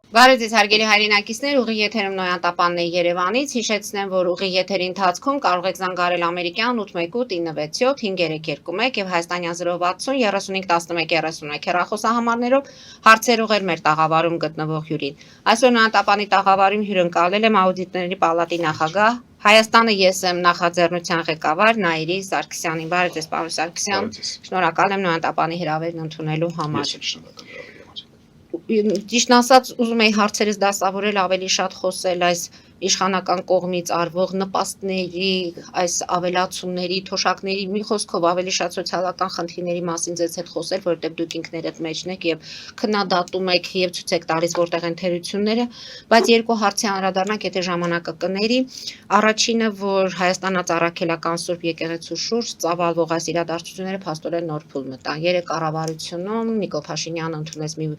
Բարև ձեզ հարգելի հայրենակիցներ, ուղիղ եթերում Նոյան Տապանն է Երևանից, հիշեցնեմ, որ ուղիղ եթերի ընթացքում կարող եք զանգարել ամերիկյան 818-977-531 եւ հայաստանյան 060 3511 հեռախոսահամարներով հարցեր ուղղել մեր տաղավարում գտնվող հյուրին։ Այսօր Նոյան Տապանի տաղավարում հյուրընկալել եմ Աուդիտների պալատի նախագահ, Հայաստանը ես եմ նախաձեռնության ղեկավար Նաիրի Սարգսյանին։ Բարև ձեզ, պարոն Սարգսյան, շնորհակալ եմ Նոյան Տապանի հրավերն ընդունելու համար։ Ճիշտ ասած, ուզում էի հարցերս դասավորել ավելի շատ խոսել այս իշխանական կողմից արվող նպաստների, այս ավելացումների, թոշակների, մի խոսքով ավելի շատ սոցիալական խնդիրների մասին ձեզ հետ խոսել, որովհետև դուք ինքներդ մեջն եք եւ քննադատում եք եւ ցույց եք տալիս որտեղ են թերությունները, բայց երկու հարցի անդրադառնանք, եթե ժամանակը կների։ Առաջինը, որ Հայաստանաց-Առաքելական Սուրբ եկեղեցու շուրջ ծավալվող այս իրադարձությունները փաստորեն նոր փուլ մտան։ Երեք կառավարությունում Նիկոլ Փաշինյանը ընդունեց մի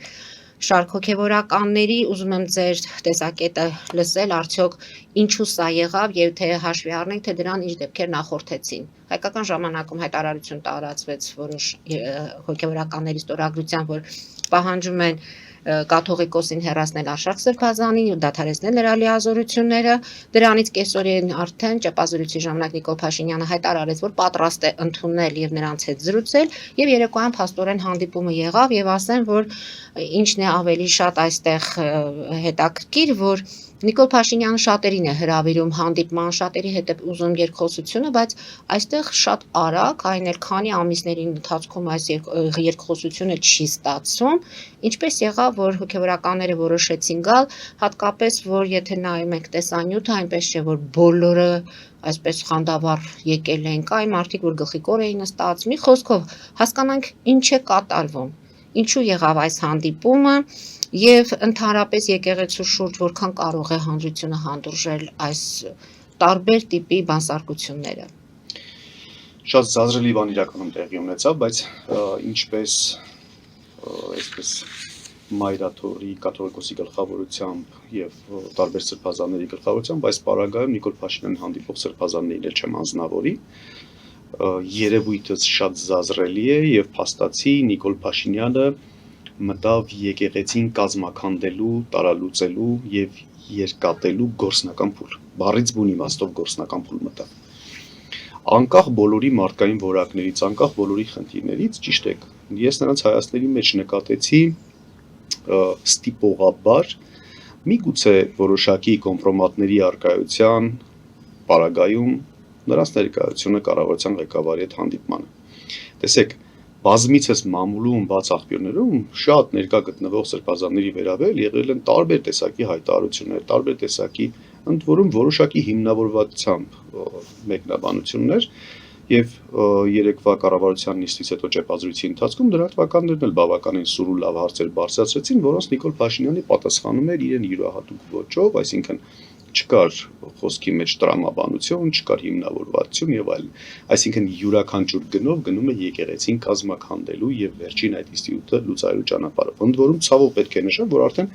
շարք հոգևորականների, ուզում եմ ձեր տեսակետը լսել, արդյոք ինչու սա եղավ եւ թե հաշվի առնենք, թե դրան ինչ դեպքեր նախորդեցին։ Հայկական ժամանակում հայտարարություն տարածվեց որոշ հոգևորականների ստորագրությամբ, որ պահանջում են կաթողիկոսին հեռացնել Արշակ Սրբազանին, դադարեցնել նրա լիազորությունները։ Դրանից կեսօրին արդեն ճեպազրույցի ժամանակ Նիկոլ Փաշինյանը հայտարարեց, որ պատրաստ է ընդունել եւ նրանց հետ զրուցել, եւ երեկոյան փաստորեն հանդիպումը եղավ եւ ասեմ, որ ինչն է ավելի շատ այստեղ հետաքրքիր, որ Նիկոլ Փաշինյանը շատերին է հրավիրում հանդիպման, շատերի հետ է ուզում երկխոսությունը, բայց այստեղ շատ արագ, այն էլ քանի ամիսների ընթացքում այս երկխոսությունը չի ստացվում, ինչպես եղավ, որ հոգևորականները որոշեցին գալ, հատկապես որ եթե նայում եք տեսանյութը, այնպես չէ, որ բոլորը այսպես խանդավառ եկել են, կային մարդիկ, որ գլխիկոր էին նստած, մի խոսքով հասկանանք ինչ է կատարվում, ինչու եղավ այս հանդիպումը եւ ընդհանրապես եկեղեցու շուրջ որքան կարող է հանրությունը հանդուրժել այս տարբեր տիպի բանսարկությունները։ Շատ զազրելի բան իրականում տեղի ունեցավ, բայց ինչպես այսպես Մայրաթորի կաթողիկոսի գլխավորությամբ եւ տարբեր սրբազանների գլխավորությամբ այս պարագայում Նիկոլ Փաշինյանը հանդիպող սրբազաններին էլ չեմ անձնավորի, երևույթը շատ զազրելի է եւ փաստացի Նիկոլ Փաշինյանը մտավ եկեղեցին կազմաքանդելու, տարալուծելու եւ երկատելու գործնական փուլ։ Բառից բուն իմաստով գործնական փուլ մտավ։ Անկախ բոլորի մարդկային որակներից, անկախ բոլորի խնդիրներից, ճիշտ եք, ես նրանց հայացքների մեջ նկատեցի ստիպողաբար միգուցե որոշակի կոմպրոմատների արկայության պարագայում նրանց ներկայությունը կառավարության ղեկավարի հետ հանդիպմանը։ Տեսեք, բազմիցս մամուլում բաց աղբյուրներում շատ ներկա գտնվող սրբազանների վերաբերյալ եղել են տարբեր տեսակի հայտարարություններ, տարբեր տեսակի ընդ որում որոշակի հիմնավորվածությամբ մեկնաբանություններ եւ երեկվա կառավարության նիստից հետո ճեպազրույցի ընթացքում դրանք տվականներն էլ բավականին սուր ու լավ հարցեր բարձրացրեցին, որոնց Նիկոլ Փաշինյանը պատասխանում էր իրեն յուրահատուկ ոճով, այսինքն չկար խոսքի մեջ տրամաբանություն, չկար հիմնավորվածություն եւ այլն, այսինքն յուրաքանչյուր գնով գնում է եկեղեցին կազմաքանդելու եւ վերջին այդ ինստիտուտը լուծարելու ճանապարհով։ Ընդ որում ցավով պետք է նշեմ, որ արդեն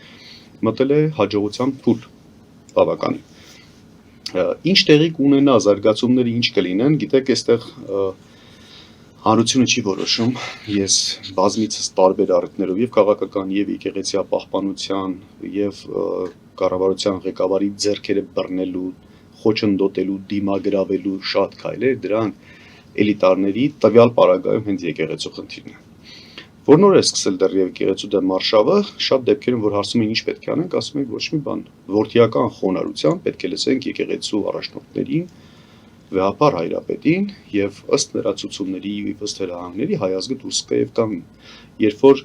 մտել է հաջողության փուլ բավականին։ Ինչ տեղի կունենա, զարգացումները ինչ կլինեն, գիտեք, այստեղ հանրությունը չի որոշում, ես բազմիցս տարբեր առիթներով եւ քաղաքական եւ եկեղեցի պահպանության եւ կառավարության ղեկավարի ձեռքերը բռնելու, խոչընդոտելու, դիմագրավելու շատ քայլեր, դրանք էլիտարների տվյալ պարագայում հենց եկեղեցու խնդիրն է։ Որ նոր է սկսել դեռ եկեղեցու դեմ մարշավը, շատ դեպքերում որ հարցում են ինչ պետք է անենք, ասում ենք ոչ մի բան, որդիական խոնարհությամբ պետք է լսենք եկեղեցու առաջնորդներին, վեհապար հայրապետին եւ ըստ նրա ցուցումների եւ ըստ հրահանգների հայազգը դուրս կա եւ կամ երբ որ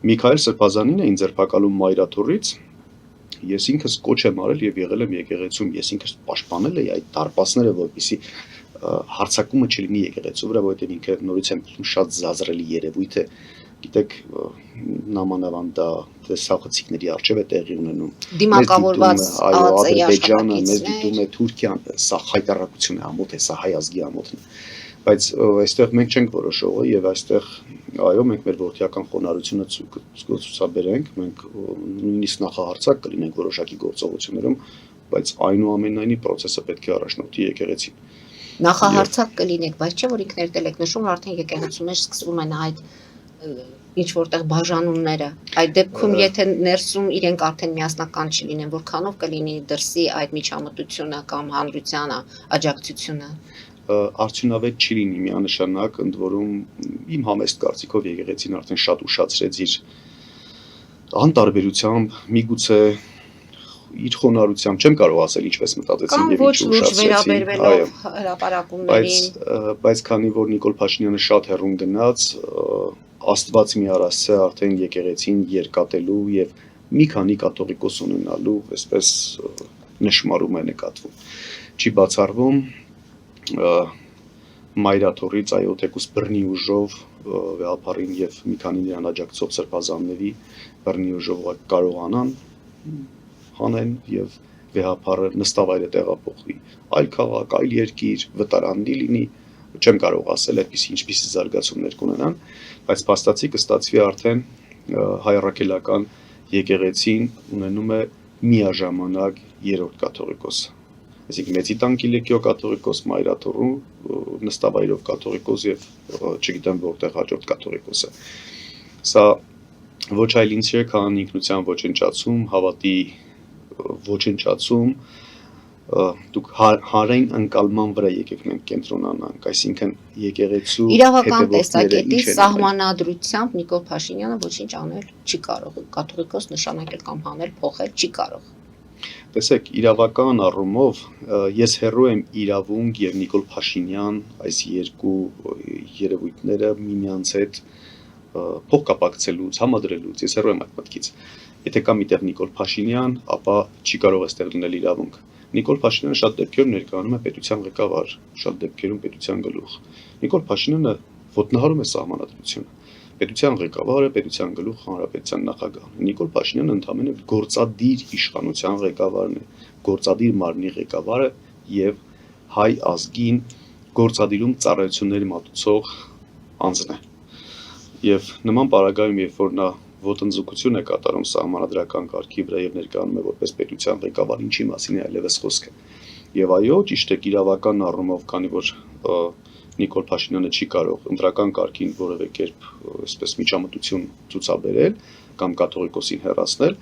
Միքայել Սրբազանին էին ձերբակալում Մայրաթորից, ես ինքս կոչ եմ արել եւ եղել եմ եկեղեցում, ես ինքս պաշտպանել էի այդ դարպասները, որպեսզի հարցակումը չլինի եկեղեցու վրա, որովհետեւ ինքը նորից եմ շատ զազրելի երևույթ է, գիտեք, նամանավան դա սախցիկների արժեվ է տեղի ունենում։ Դիմակավորված Ադրբեջանը, մեզ դիտում է Թուրքիան, սա հայտարարություն է ամոթ է, սա հայ ազգի ամոթն է։ Բայց այստեղ մենք չենք որոշողը եւ այստեղ այո մենք մեր որդիական խոնարհությունը ցուցաբերենք, մենք նույնիսկ նախահարցակ կլինենք որոշակի գործողություններում, բայց այնուամենայնիվ process-ը պետք է առաջնորդի եկեղեցին։ Նախահարցակ կլինեք, բայց չէ որ ինքներդ եք նշում, որ արդեն եկեղեցու մեջ սկսվում են այդ ինչ որտեղ բաժանումները։ Այդ դեպքում եթե ներսում իրենք արդեն միասնական չլինեն, որքանով կլինի դրսի այդ միջամտությունը կամ հանրությանը աջակցությունը։ Արդյունավետ չի լինի միանշանակ, ընդ որում իմ համեստ կարծիքով եկեղեցին արդեն շատ ուշացրեց իր անտարբերությամբ, միգուցե իր խոնարհությամբ չեմ կարող ասել ինչպես մտածեցին Կամ եւ ոչ ինչու լուրջ ուշացրեցին, վերաբերվելով հրապարակումներին։ բայց քանի որ Նիկոլ Փաշինյանը շատ հեռուն գնաց, Աստված մի առասցե արդեն եկեղեցին երկատելու եւ մի քանի կաթողիկոս ունենալու, այսպես նշмарում է նկատվում։ Չի բացառվում Մայրաթորից այո թեկուս բռնի ուժով վեհապարին եւ մի քանի նրան աջակցող սրբազանների բռնի ուժով կարողանան հանեն եւ վեհապարը նստավայրը տեղափոխվի այլ քաղաք, այլ երկիր, վտարանդի լինի, չեմ կարող ասել այդպիսի ինչպիսի զարգացումներ կունենան, բայց փաստացի կստացվի արդեն հայ առաքելական եկեղեցին ունենում է միաժամանակ երրորդ կաթողիկոսը։ Այսինքն Մեծի Տանկիլեկիո կաթողիկոս, Մայրաթորու նստավայրով կաթողիկոս եւ չգիտեմ որտեղ հաջորդ կաթողիկոսը։ Սա ոչ այլ ինչ է, քան ինքնության ոչնչացում, հավատի ոչնչացում, դուք հանրային ընկալման վրա եկեք մենք կենտրոնանանք, այսինքն եկեղեցու իրավական տեսակետից սահմանադրությամբ Նիկոլ Փաշինյանը ոչինչ անել չի կարող, կաթողիկոս նշանակել կամ հանել, փոխել չի կարող։ Տեսեք, իրավական առումով ես հեռու եմ իրավունք եւ Նիկոլ Փաշինյան այս երկու երևույթները միմյանց հետ փոխկապակցելուց, համադրելուց, ես հեռու եմ այդ մտքից։ Եթե կա միտեղ Նիկոլ Փաշինյան, ապա չի կարող այստեղ լինել իրավունք։ Նիկոլ Փաշինյանը շատ դեպքերում ներկայանում է պետության ղեկավար, շատ դեպքերում պետության գլուխ։ Նիկոլ Փաշինյանը ոտնահարում է սահմանադրությունը։ Պետության ղեկավարը, պետության գլուխ, հանրապետության նախագահն։ Նիկոլ Փաշինյանը ընդհանրապես գործադիր իշխանության ղեկավարն է, գործադիր մարմնի ղեկավարը եւ հայ ազգին գործադիրում ծառայություններ մատուցող անձն է։ Եվ նման պարագայում, երբ որ նա ոտնձգություն է կատարում սահմանադրական կարգի վրա եւ ներկայանում է որպես պետության ղեկավար, ինչի մասին է այլևս խոսքը։ Եվ այո, ճիշտ է, իրավական առումով, քանի որ Նիկոլ Փաշինյանը չի կարող ընտրական կարգին որևէ կերպ այսպես միջամտություն ցուցաբերել կամ կաթողիկոսին հեռացնել,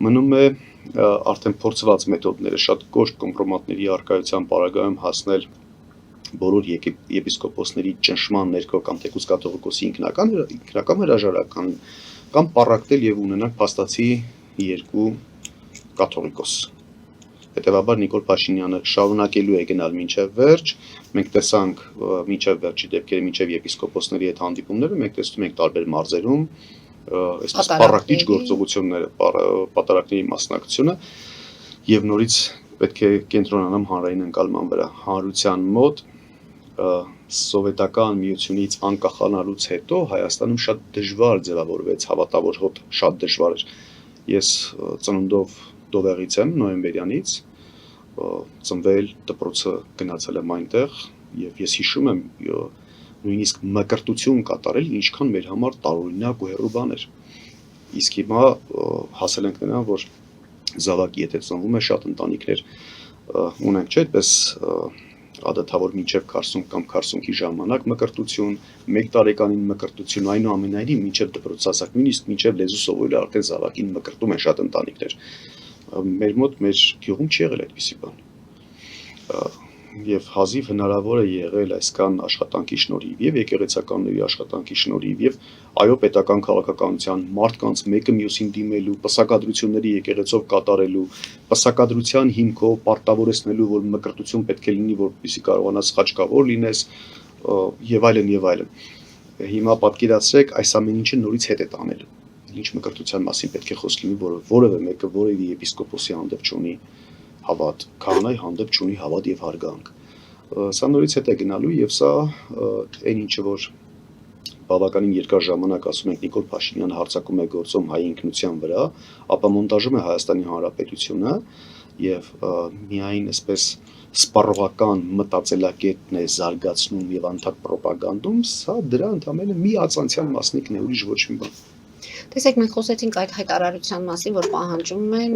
մնում է արդեն փորձված մեթոդները շատ կոշտ կոմպրոմատների առկայության պարագայում հասնել բոլոր եպիսկոպոսների ճնշման ներքո կամ թեկուզ կաթողիկոսի ինքնական հրաժարական կամ պառակտել եւ ունենալ փաստացի երկու կաթողիկոս։ Հետևաբար Նիկոլ Փաշինյանը շարունակելու է գնալ մինչև վերջ, մենք տեսանք մինչև վերջի դեպքերը, մինչև եպիսկոպոսների հետ հանդիպումները, մենք տեսնում ենք տարբեր մարզերում այսպես պառակտիչ գործողությունները, պատարակների մասնակցությունը եւ նորից պետք է կենտրոնանամ հանրային ընկալման վրա։ Հանրության մոտ սովետական միությունից անկախանալուց հետո Հայաստանում շատ դժվար ձևավորվեց հավատավոր հոտ, շատ դժվար էր։ Ես ծնունդով Դովեղից եմ, նոյեմբերյանից, ծնվել, դպրոցը գնացել եմ այնտեղ եւ ես հիշում եմ նույնիսկ մկրտություն կատարել, ինչքան մեր համար տարօրինակ ու հեռու բան էր։ Իսկ հիմա հասել ենք նրան, որ զավակի եթե ծնվում է շատ ընտանիքներ ունենք, չէ՞, այդպես ադաթավոր մինչև 40 կամ 40-ի ժամանակ մկրտություն, 1 տարեկանին մկրտություն, այնուամենայնիվ մինչև դպրոցասակ, նույնիսկ մինչև լեզու սովորել արդեն զավակին մկրտում են շատ ընտանիքներ։ Մեր մոտ, մեր գյուղում չի եղել այդպիսի բան։ Եվ հազիվ հնարավոր է եղել այսքան աշխատանքի շնորհիվ եւ եկեղեցականների աշխատանքի շնորհիվ եւ այո պետական քաղաքականության մարդկանց մեկը մյուսին դիմելու, պսակադրությունների եկեղեցով կատարելու, պսակադրության հիմքով պարտավորեցնելու, որ մկրտություն պետք է լինի, որպեսզի կարողանաս խաչկավոր լինես եւ այլն եւ այլն։ Հիմա պատկերացրեք այս ամեն ինչը նորից հետ է տանել։ Ինչ մկրտության մասին պետք է խոսք լինի, որ որևէ մեկը որևէ եպիսկոպոսի հանդեպ չունի հավատ, քահանայի հանդեպ չունի հավատ եւ հարգանք։ Սա նորից հետ է գնալու եւ սա այն ինչը որ բավականին երկար ժամանակ ասում ենք Նիկոլ Փաշինյանը հարձակում է գործում հայ ինքնության վրա, ապա մոնտաժում է Հայաստանի Հանրապետությունը եւ միայն այսպես սպառողական մտածելակետն է զարգացնում եւ անդադ ռոպագանդում, սա դրա ընդամենը մի ածանցյան մասնիկն է, ուրիշ ոչ մի բան։ Տեսեք, մենք խոսեցինք այդ հայտարարության մասին, որ պահանջում են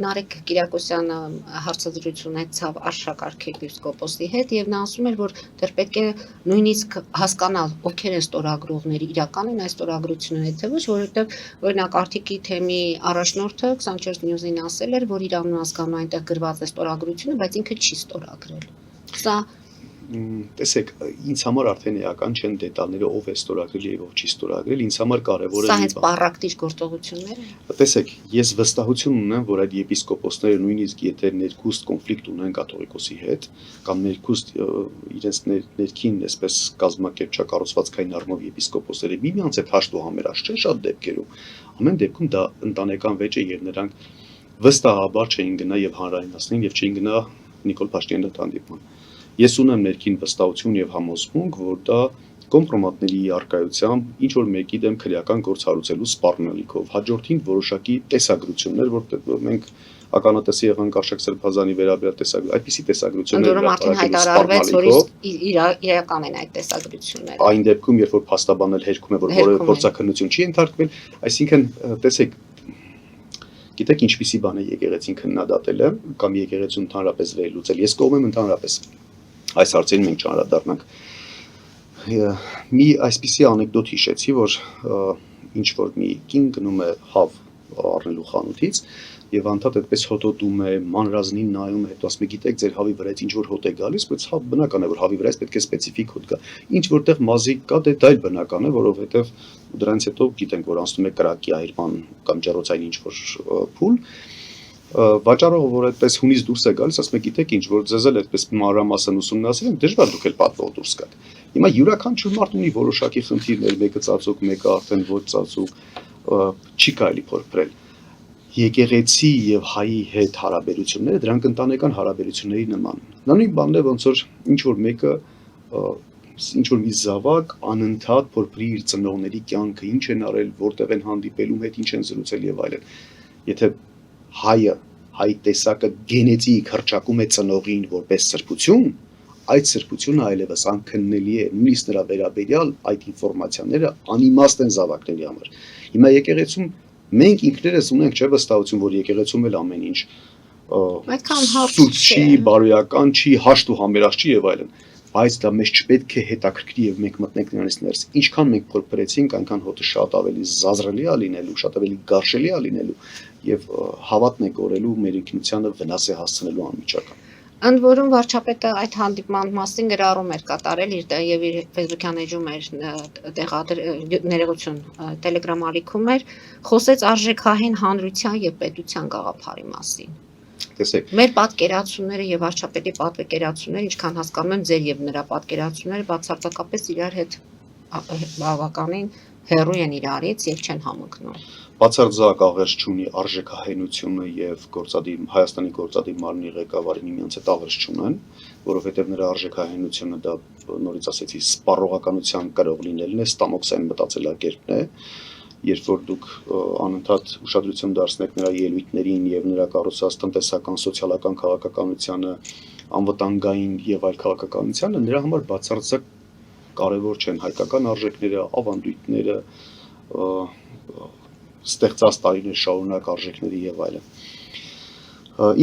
Նարեկ Կիրակոսյանը հարցազրույց ունեցավ Արշակարգ եպիսկոպոսի հետ եւ նա ասում էր, որ դեռ պետք է նույնիսկ հասկանալ ովքեր են ստորագրողները, իրական են այս ստորագրությունները, թե ոչ, որովհետեւ օրինակ Արթիկի թեմի առաջնորդը 24 News-ին ասել էր, որ իր անունազգանու այնտեղ գրված է ստորագրությունը, բայց ինքը չի ստորագրել։ Սա տեսեք, ինձ համար արդեն էական չեն դետալները ով է ստորագրել եւ ով չի ստորագրել, ինձ համար կարեւոր է սա հենց պարակտիչ գործողություններ են։ Տեսեք, ես վստահություն ունեմ, որ այդ եպիսկոպոսները նույնիսկ եթե ներքուստ կոնֆլիկտ ունեն կաթողիկոսի հետ, կամ ներքուստ իրենց ներքին, այսպես կազմակերպչակառուցվածքային առումով եպիսկոպոսները միմյանց հետ հաշտ ու համերաշխ չեն շատ դեպքերում։ Ամեն դեպքում դա ընտանեկան վեճ է եւ նրանք վստահաբար չէին գնա եւ հանրայնացնեն եւ չէին գնա Նիկոլ Փաշինյանի հետ հանդիպման։ Ես ունեմ ներքին վստահություն եւ համոզմունք, որ դա կոմպրոմատների արկայությամբ ինչ որ մեկի դեմ քրեական գործ հարուցելու սպառնալիքով հաջորդին որոշակի տեսագրություններ, որտեղ մենք ականատեսի եղանք Արշակ Սրբազանի վերաբերյալ տեսագրություն, այդպիսի տեսագրություններ Որում արդեն հայտարարվեց, որ իրական են այդ տեսագրությունները։ Այն դեպքում, երբ որ փաստաբանել հերքում է, որ որևէ փորձաքննություն չի ենթարկվել, այսինքն տեսեք, գիտեք ինչպիսի բան է եկեղեցին քննադատելը կամ եկեղեցուն ընդհանրապես վերլուծել։ Ես կողմ եմ ընդհանրապես այս հարցերին մենք չանդրադառնանք։ Մի այսպիսի անեկդոտ հիշեցի, որ ինչ որ մի կին գնում է հավ առնելու խանութից եւ անդադ այդպես հոտոտում է, մանրազնին նայում է, հետո ասում է, գիտեք, ձեր հավի վրայից ինչ որ հոտ է գալիս, բայց հավ բնական է, որ հավի վրայից պետք է սպეციფիկ հոտ գա։ Ինչ որտեղ մազիկ կա, դե դա էլ բնական է, որովհետեւ դրանից հետո գիտենք, որ անցնում է կրակի այրման կամ ջեռոցային ինչ որ փուլ։ Վաճառողը, որ այդպես հունից դուրս է գալիս, ասում է, գիտեք ինչ, որ ձեզ էլ այդպես մանրամասն ուսումնասիրել եմ, դժվար դուք էլ պատվող դուրս գաք։ Հիմա յուրաքանչյուր մարդ ունի որոշակի խնդիրներ, մեկը ծածուկ, մեկը արդեն ոչ ծածուկ, չի կարելի փորփրել։ Եկեղեցի եւ հայի հետ հարաբերությունները դրանք ընտանեկան հարաբերությունների նման են։ Նա նույն բանն է, ոնց որ ինչ որ մեկը ինչ որ մի զավակ անընդհատ փորփրի իր ծնողների կյանքը, ինչ են արել, որտեղ են հանդիպել, ում հետ ինչ են զրուցել եւ այլն։ Եթե հայ տեսակը գենետիկ հռչակում է ծնողին որպես սրբություն, այդ սրբությունը այլևս անքննելի է, նույնիսկ նրա վերաբերյալ այդ ինֆորմացիաները անիմաստ են զավակների համար։ Հիմա եկեղեցում մենք ինքներս ունենք չէ վստահություն, որ եկեղեցում էլ ամեն ինչ այդքան հարց չի, բարոյական չի, հաշտ ու համերաշխ չի եւ այլն, բայց դա մեզ չպետք է հետաքրքրի եւ մենք մտնենք նրանից ներս։ Ինչքան մենք փորփրեցինք, այնքան հոտը շատ ավելի զազրելի է լինելու, շատ ավելի գարշելի է լինելու եւ հավատն է կորելու մեր ինքնությանը վնաս է հասցնելու անմիջական։ Ընդ որում վարչապետը այդ հանդիպման մասին գրառում էր կատարել եւ իր Facebook-յան էջում էր ներողություն Telegram ալիքում էր, խոսեց արժեքահեն հանրության եւ պետության գաղափարի մասին։ Տեսեք, մեր պատկերացումները եւ վարչապետի պատկերացումները, ինչքան հասկանում եմ, ձեր եւ նրա պատկերացումները բացարձակապես իրար հետ բավականին հեռու են իրարից եւ չեն համընկնում։ Բացարձակ աղերս չունի արժեքահենությունը եւ Հայաստանի գործադիր մարմնի ղեկավարի միմյանց հետ աղերս չունեն, որովհետեւ նրա արժեքահենությունը դա նորից ասեցի սպառողականության կարող լինելն է, ստամոքսային մտածելակերպն է, երբ որ դուք անընդհատ ուշադրություն դարձնեք նրա ելույթներին եւ նրա կառուցած տնտեսական, սոցիալական քաղաքականությանը, անվտանգային եւ այլ քաղաքականությանը, նրա համար բացարձակ կարևոր չեն հայկական արժեքները, ավանդույթները, ստեղծած տարիներ շարունակ արժեքների եւ այլն։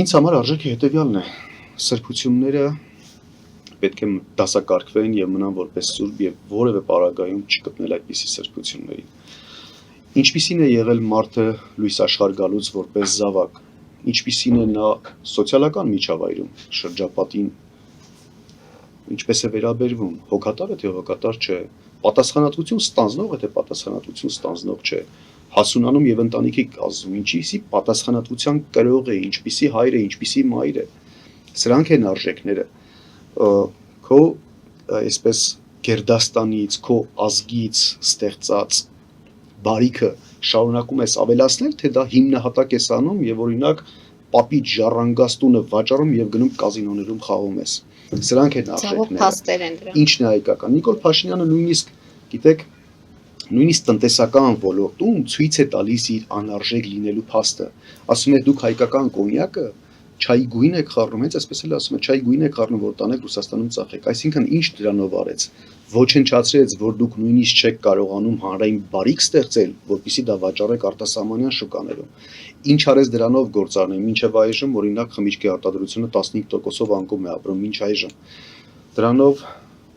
Ինձ համար արժեքը հետեւյալն է. սրբությունները պետք է դասակարգվեն եւ մնան որպես սուրբ եւ որևէ պարագայում չգտնել այդպիսի սրբությունների։ Ինչպիսին է եղել մարդը լույս աշխարհ գալուց որպես զավակ, ինչպիսին է նա սոցիալական միջավայրում, շրջապատին, ինչպես է վերաբերվում, հոգատար է թե հոգատար չէ, պատասխանատվություն ստանձնող է թե պատասխանատվություն ստանձնող չէ, հասունանում եւ ընտանիքի կազմում, ինչպիսի պատասխանատվության կրող է, ինչպիսի հայր է, ինչպիսի մայր է։ Սրանք են արժեքները։ Քո այսպես գերդաստանից, քո ազգից ստեղծած բարիքը շարունակում ես ավելացնել, թե դա հիմնահատակ ես անում եւ օրինակ պապի ժառանգաստունը վաճառում եւ գնում կազինոներում խաղում ես։ Սրանք են արժեքները։ Ինչն է հայկական։ Նիկոլ Փաշինյանը նույնիսկ, գիտեք, նույնիսկ տնտեսական ոլորտում ցույց է տալիս իր անարժեք լինելու փաստը։ Ասում է դուք հայկական կոնյակը չայի գույն եք խառնում, հենց այսպես էլ ասում է, չայի գույն եք խառնում, որ տանեք Ռուսաստանում ծախեք։ Այսինքն ինչ դրանով արեց։ Ոչնչացրեց, որ դուք նույնիսկ չեք կարողանում հանրային բարիք ստեղծել, որպեսզի դա վաճառեք արտասահմանյան շուկաներում։ Ինչ արեց դրանով գործարներին, մինչև այժմ օրինակ խմիչքի արտադրությունը 15%-ով անկում է ապրում մինչ այժմ։ Դրանով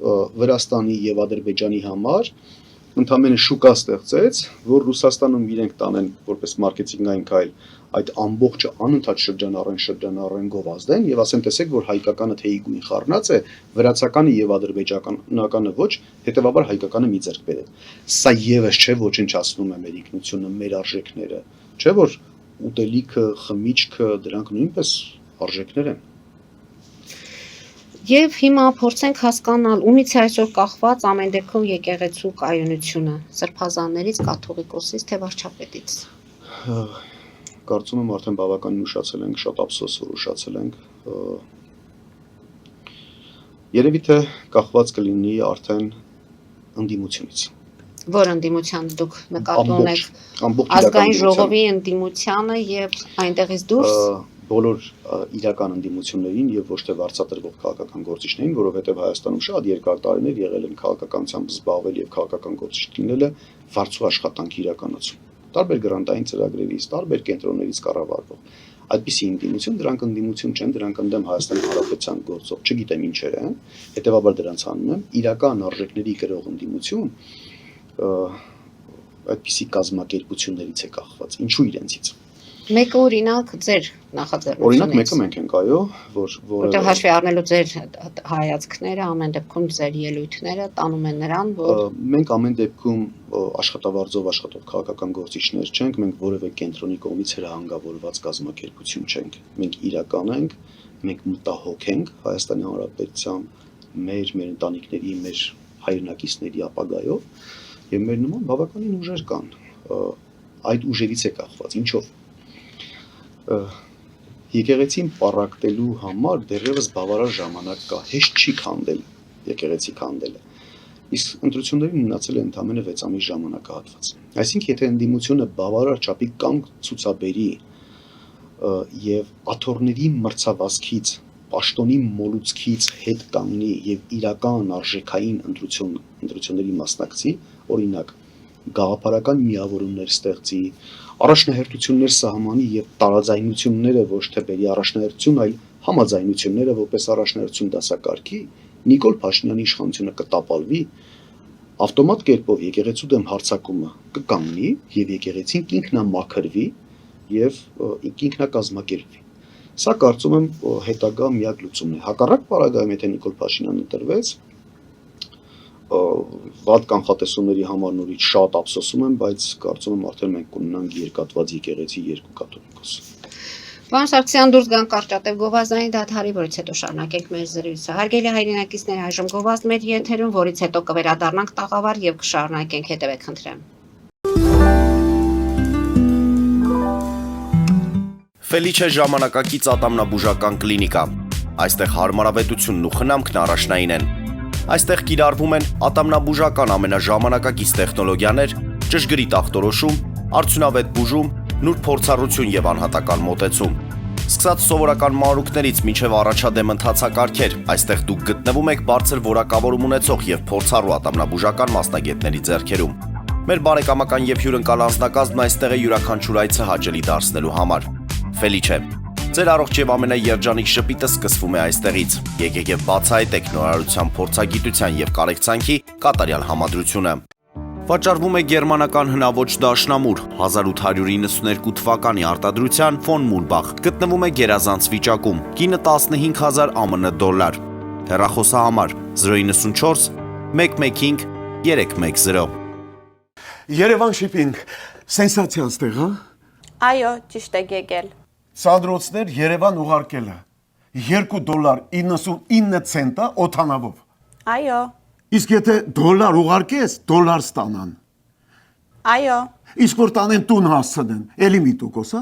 Վրաստանի եւ Ադրբեջանի համար ընդամենը շուկա ստեղծեց, որ Ռուսաստանում իրենք տանեն որպես մարքեթինգային քայլ այդ ամբողջը անընդհատ շրջանառեն գովազդեն եւ ասեն տեսեք, որ հայկականը թեյի գույն խառնած է, վրացականը եւ ադրբեջանականը ոչ, հետեւաբար հայկականը մի ձեռք բերել։ Սա եւս չէ ոչնչացնում է մեր ինքնությունը, մեր արժեքները, չէ՞ որ ուտելիքը, խմիչքը դրանք նույնպես արժեքներ են։ Եվ հիմա փորձենք հասկանալ, ումից է այսօր կախված ամեն դեպքում եկեղեցու կայունությունը, սրբազաններից, կաթողիկոսից, թե վարչապետից։ Կարծում եմ արդեն բավականին ուշացել ենք, շատ ափսոս որ ուշացել ենք։ Երևի թե կախված կլինի արդեն ընդդիմությունից։ Որ ընդդիմությանը դուք նկատի ունեք ամբողջ ազգային ժողովի ընդդիմությանը եւ այնտեղից դուրս բոլոր իրական ընդդիմություններին եւ ոչ թե վարձատրվող քաղաքական գործիչներին, որովհետեւ Հայաստանում շատ երկար տարիներ եղել են քաղաքականությամբ զբաղվել եւ քաղաքական գործիչ լինելը վարձու աշխատանք իրականացում։ Տարբեր գրանտային ծրագրերից, տարբեր կենտրոններից կառավարվող։ Այդպիսի ընդդիմություն, դրանք ընդդիմություն չեն, դրանք ընդդեմ Հայաստանի Հանրապետության գործող, չգիտեմ ինչեր են, հետեւաբար դրանց հանում եմ իրական արժեքների կրող ընդդիմություն այդպիսի կազմակերպություններից է կախված։ Ինչու իրենցից։ Մեկը օրինակ ձեր նախաձեռնությունից։ Օրինակ մեկը մենք ենք, այո, որտեղ հաշվի առնելու ձեր հայացքները, ամեն դեպքում ձեր ելույթները տանում են նրան, որ մենք ամեն դեպքում աշխատավարձով աշխատող քաղաքական գործիչներ չենք, մենք որևէ կենտրոնի կողմից հրահանգավորված կազմակերպություն չենք։ Մենք իրական ենք, մենք մտահոգ ենք Հայաստանի Հանրապետության մեր ընտանիքների, մեր հայրենակիցների ապագայով եւ մեր նման բավականին ուժեր կան։ Այդ ուժերից է կախված, ինչով եկեղեցին պառակտելու համար դեռևս բավարար ժամանակ կա, հեշտ չի քանդել եկեղեցի քանդելը։ Իսկ ընտրություններին մնացել է ընդամենը 6 ամիս ժամանակահատված։ Այսինքն, եթե ընդդիմությունը բավարար չափի կանգ ցուցաբերի եւ աթոռների մրցավազքից, պաշտոնի մոլուցքից հետ կանգնի եւ իրական արժեքային ընտրությունների մասնակցի, օրինակ գաղափարական միավորումներ ստեղծի, առաջնահերթություններ սահմանի եւ տարաձայնությունները ոչ թե բերի առաջնահերթություն, այլ համաձայնությունները որպես առաջնահերթություն դասակարգի, Նիկոլ Փաշինյանի իշխանությունը կտապալվի, ավտոմատ կերպով եկեղեցու դեմ հարձակումը կկանգնի եւ եկեղեցին ինքնամաքրվի եւ ինքնակազմակերպվի։ Սա կարծում եմ հետագա միակ լուծումն է։ Հակառակ պարագայում, եթե Նիկոլ Փաշինյանը ընտրվեց, վատ կանխատեսումների համար նորից շատ ափսոսում եմ, բայց կարծում եմ արդեն մենք կունենանք երկատված եկեղեցի 2 կաթողիկոս։ Պարոն Սարգսյան, դուրս գանք կարճատև գովազդային դադարի, որից հետո շարունակենք մեր զրույցը։ Հարգելի հայրենակիցներ, այժմ գովազդ մեր եթերում, որից հետո կվերադառնանք տաղավար եւ կշարունակենք, հետեւեք խնդրեմ։ Ֆելիչե ժամանակակից ատամնաբուժական կլինիկա։ Այստեղ հարմարավետությունն ու խնամքն առաջնային են։ Այստեղ կիրառվում են ատամնաբուժական ամենաժամանակակից տեխնոլոգիաներ, ճշգրիտ ախտորոշում, արդյունավետ բուժում, նուրբ փորձառություն եւ անհատական մոտեցում։ Սկսած սովորական մանրուքներից մինչև առաջադեմ ընթացակարգեր, այստեղ դուք գտնվում եք բարձր որակավորում ունեցող եւ փորձառու ատամնաբուժական մասնագետների ձեռքերում։ Մեր բարեկամական եւ հյուրընկալ անձնակազմն այստեղ է յուրաքանչյուր այցը հաճելի դարձնելու համար։ Ֆելիչե, ձեր առողջ եւ ամենաերջանիկ շպիտը սկսվում է այստեղից։ Եկեք եւ բացահայտեք նորարարության փորձագիտության եւ կարեկցանքի կատարյալ համադրությունը։ Վաճառվում է գերմանական հնաոճ դաշնամուր 1892 թվականի արտադրության ֆոն Մուրբախ։ Գտնվում է գերազանց վիճակում։ Կինը 15000 ԱՄՆ դոլար։ Հեռախոսահամար 094 115 310։ Երևան շիփինգ, սենսացիա ստեղ, հա։ Այո, ճիշտ եք եկել։ Սանդրոցներ Երևան ուղարկելը $2.99 օթանավով։ Այո, Իսկ եթե դոլար ուղարկես, դոլար ստանան։ այո, Իսկ որ տանեն տուն հասցնեն, էլի մի տոկոս, հա։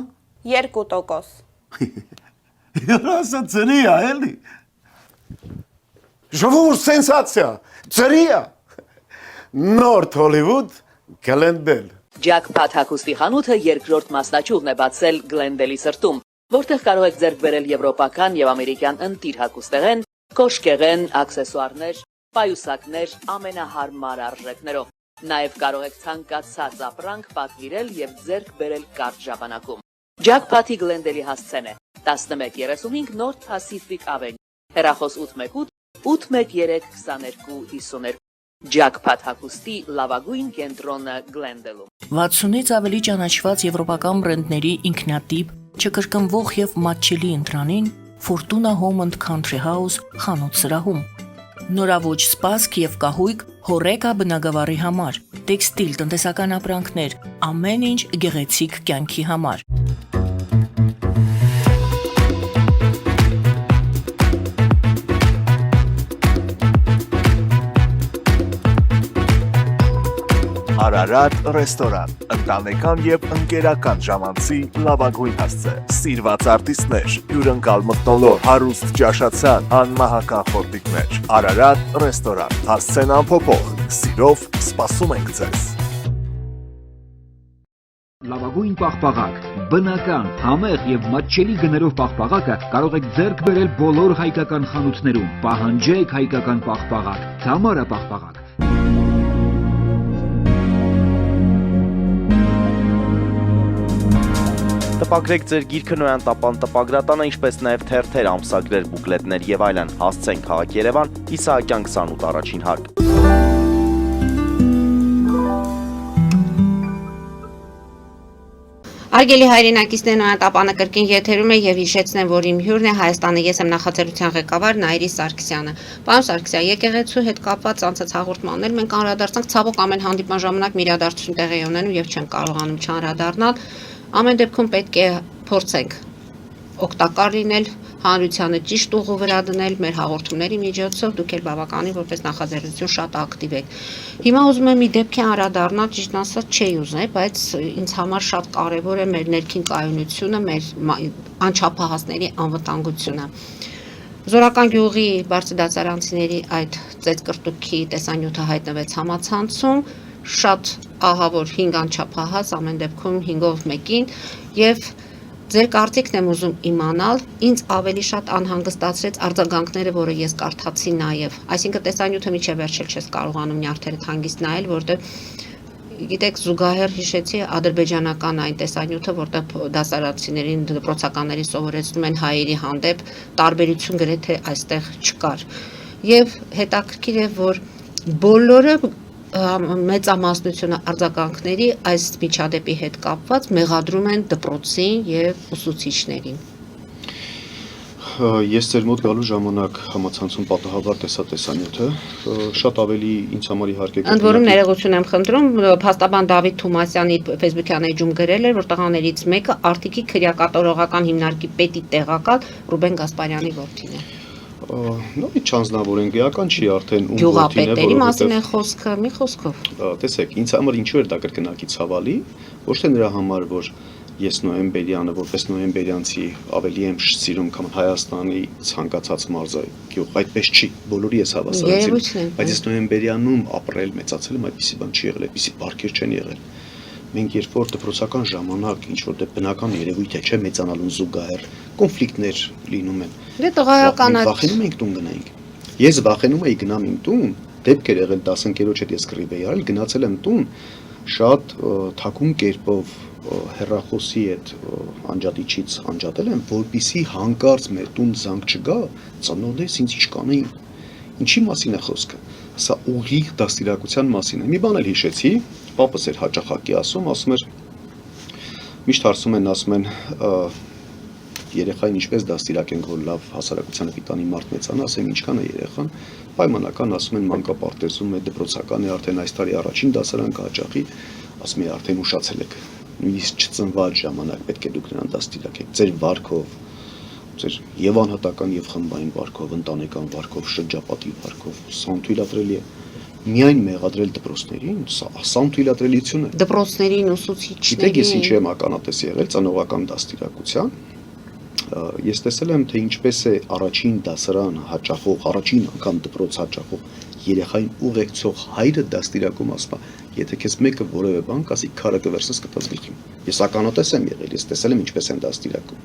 2%։ Հրասը ծրի է, էլի։ Ժողովուրդ սենսացիա, ծրի է։ Նորթ Հոլիվուդ, Գլենդել։ Ջակփաթ հագուստի խանութը երկրորդ մասնաճյուղն է բացել Գլենդելի սրտում։ որտեղ կարող եք ձեռք բերել եվրոպական եւ ամերիկյան ընտիր հագուստեղեն, կոշկեղեն, աքսեսուարներ, պայուսակներ ամենահարմար արժեքներով։ Նաեւ կարող եք ցանկացած ապրանք պատվիրել եւ ձեռք բերել կարճ ժամանակում։ Jackpot-ի Glendale-ի հասցեն է 1135 North Pacific Avenue, հեռախոս 818 813 2252։ Jackpot հագուստի լավագույն կենտրոնը Glendale-ում։ 60-ից ավելի ճանաչված եվրոպական բրենդների ինքնատիպ, չկրկնվող եւ մատչելի ընտրանին Fortuna Home and Country House խանութ սրահում։ Նորավոճ սպասք եւ կահույք հորեկա բնագավառի համար, տեքստիլ, տնտեսական ապրանքներ, ամեն ինչ գեղեցիկ կյանքի համար։ Արարատ ռեստորան, ընտանեկան եւ ընկերական ժամանցի լավագույն հասցե, սիրված արտիստներ, հյուրընկալ մթնոլորտ, հարուստ ճաշացան, անմահական խորտիկներ։ Արարատ ռեստորան, հասցեն անփոփոխ, սիրով սպասում ենք ձեզ։ Լավագույն պաղպաղակ, բնական, համեղ եւ մատչելի գներով պաղպաղակը կարող եք ձեռք բերել բոլոր հայկական խանութներում։ Պահանջեք հայկական պաղպաղակ, Թամարա պաղպաղակ։ Տպագրեք ձեր գիրքը նոյան տապան տպագրատանը, ինչպես նաև թերթեր, ամսագրեր, բուկլետներ եւ այլն։ Հասցեն քաղաք Երևան, Իսահակյան 28 առաջին հարկ։ Արգելի հայրենակիցներ, նոյան տապանը կրկին եթերում է եւ հիշեցնեմ, որ իմ հյուրն է Հայաստանի ես եմ նախաձեռնության ղեկավար Նայիրի Սարգսյանը։ Պարոն Սարգսյան, եկեղեցու հետ կապված անցած հաղորդմաններ մենք անդրադարձանք, ցավոք ամեն հանդիպման ժամանակ մի իրադարձություն տեղի է ունենում եւ չեն կարողանում չանդրադառնալ։ Ամեն դեպքում պետք է փորձենք օգտակար լինել, հանրությանը ճիշտ ուղու վրա դնել մեր հաղորդումների միջոցով, դուք էլ բավականին որպես նախաձեռնություն շատ ակտիվ եք։ Հիմա ուզում եմ մի դեպքի անդրադառնալ, ճիշտ ասած չէի ուզել, բայց ինձ համար շատ կարևոր է մեր ներքին կայունությունը, մեր անչափահասների անվտանգությունը։ Զորական գյուղի բարձրդասարանցիների այդ ծեծկրտուքի տեսանյութը հայտնվեց համացանցում, շատ ահավոր 5 անչափահաս, ամեն դեպքում 5-ով մեկին, եւ ձեր կարծիքն եմ ուզում իմանալ, ինձ ավելի շատ անհանգստացրեց արձագանքները, որը ես կարդացի նաեւ, այսինքն տեսանյութը միջև վերջել չես կարողանում նյարդերդ հանգիստ նայել, որտեղ գիտեք, զուգահեռ հիշեցի ադրբեջանական այն տեսանյութը, որտեղ դասարանցիներին, դպրոցականներին սովորեցնում են հայերի հանդեպ, տարբերություն գրեթե այստեղ չկար։ Եվ հետաքրքիր է, որ բոլորը մեծամասնությունը արձագանքների այս միջադեպի հետ կապված մեղադրում են դպրոցին եւ ուսուցիչներին։ Ես ձեր մոտ գալու ժամանակ համացանցում պատահաբար տեսա տեսանյութը, շատ ավելի ինձ համար իհարկե Ընդ որում ներողություն եմ խնդրում, փաստաբան Դավիթ Թումասյանի Facebook-յան էջում գրել էր, որ տղաներից մեկը Արտիկի քրեակատարողական հիմնարկի պետի տեղակալ Ռուբեն Գասպարյանի որդին է։ Նույնիսկ չանձնավորենք, էական չի արդեն ում որդին է, Գյուղապետերի մասին է խոսքը, մի խոսքով։ Տեսեք, ինձ համար ինչու էր դա կրկնակի ցավալի, ոչ թե նրա համար, որ ես նոյեմբերյանը, որպես նոյեմբերյանցի ավելի եմ սիրում, քան Հայաստանի ցանկացած մարզը, գյուղ, այդպես չի, բոլորի ես հավասարեցին, բայց ես նոյեմբերյանում ապրել, մեծացել եմ, այդպիսի բան չի եղել, այդպիսի բարքեր չեն եղել։ Մենք երբ որ դպրոցական ժամանակ ինչ-որ բնական երևույթ է, չէ, մեծանալուն զուգահեռ կոնֆլիկտներ լինում են։ Դե տղայական վախենում ենք տուն գնայինք։ Ես վախենում էի գնամ իմ տուն, դեպք էր եղել 10 ընկերոջ հետ ես կռիվ էի արել, գնացել եմ տուն, շատ թակուն կերպով հեռախոսի հետ անջատիչից անջատել եմ, որպեսզի հանկարծ մեր տուն զանգ չգա, ծնողներս ինձ ինչ կանեին։ Ինչի մասին է խոսքը։ Սա ուղիղ դաստիարակության մասին է։ Մի բան էլ հիշեցի, պապս էր հաճախակի ասում էր, միշտ հարցում են, երեխային ինչպես դաստիարակենք, որ լավ հասարակությանը պիտանի մարդ մեծանա, ասեմ ինչքան է երեխան, պայմանական ասում են մանկապարտեզում է, դպրոցական է, արդեն այս տարի առաջին դասարան կհաճախի, ասում է արդեն ուշացել եք, նույնիսկ չծնված ժամանակ պետք է դուք նրան դաստիարակեք, ձեր վարքով, ձեր եւ անհատական եւ խմբային վարքով, ընտանեկան վարքով, շրջապատի վարքով, սա թույլատրելի է։ Միայն մեղադրել դպրոցներին, սա թույլատրելիություն է։ Դպրոցներին, ուսուցիչներին։ Գիտեք, ես ինչի եմ ականատես եղել ծնողական դաստիարակության։ Ես տեսել եմ, թե ինչպես է առաջին դասարան հաճախող, առաջին անգամ դպրոց հաճախող երեխային ուղեկցող հայրը դաստիարակում ասում, եթե քեզ մեկը որևէ բան կասի, քարը կվերցնես կտաս գլխին։ Ես ականատես եմ եղել, ես տեսել եմ ինչպես են դաստիարակում։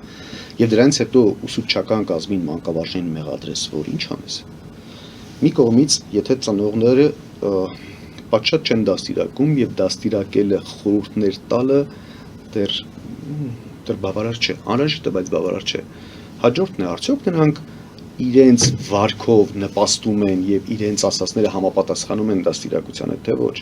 Եվ դրանից հետո ուսուցչական կազմին մանկավարժին մեղադրես, որ ինչ անես։ Մի կողմից, եթե ծնողները պատշաճ չեն դաստիարակում եւ դաստիարակելը խորհուրդներ տալը դեռ բավարար չէ, անհրաժեշտ է, բայց բավարար չէ։ Հաջորդն է, արդյոք նրանք իրենց վարքով նպաստում են եւ իրենց ասածները համապատասխանում են դաստիարակությանը, թե ոչ։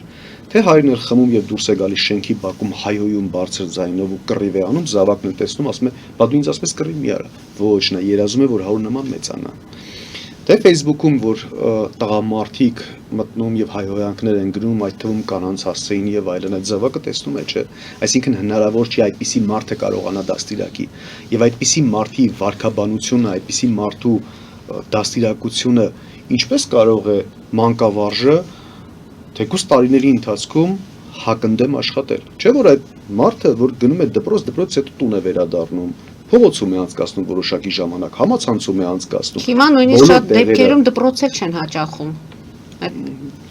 Թե հայրն է խմում եւ դուրս է գալիս շենքի բակում հայոյում բարձր ձայնով ու կռիվ է անում, զավակն է տեսնում, ասում է, բա դու ինձ ասես կռիվ մի արա։ Ոչ, նա երազում է, որ հայր նման մեծանա։ Թե Facebook-ում, որ տղամարդիկ մտնում եւ հայհոյանքներ են գրում, այդ թվում կանանց հասցեին եւ այլն, այդ զավակը տեսնում է, չէ։ Այսինքն հնարավոր չի այդպիսի մարդը կարողանա դաստիարակի։ Եվ այդպիսի մարդի վարքաբանությունը, այդպիսի մարդու դաստիարակությունը ինչպես կարող է մանկավարժը թեկուզ տարիների ընթացքում հակընդեմ աշխատել։ Չէ՞ որ այդ մարդը, որ գնում է դպրոց հետո տուն է վերադառնում, փողոցում է անցկացնում որոշակի ժամանակ, համացանցում է անցկացնում։ Հիմա նույնիսկ շատ դեպքերում դպրոցել չեն հաճախում։ Այդ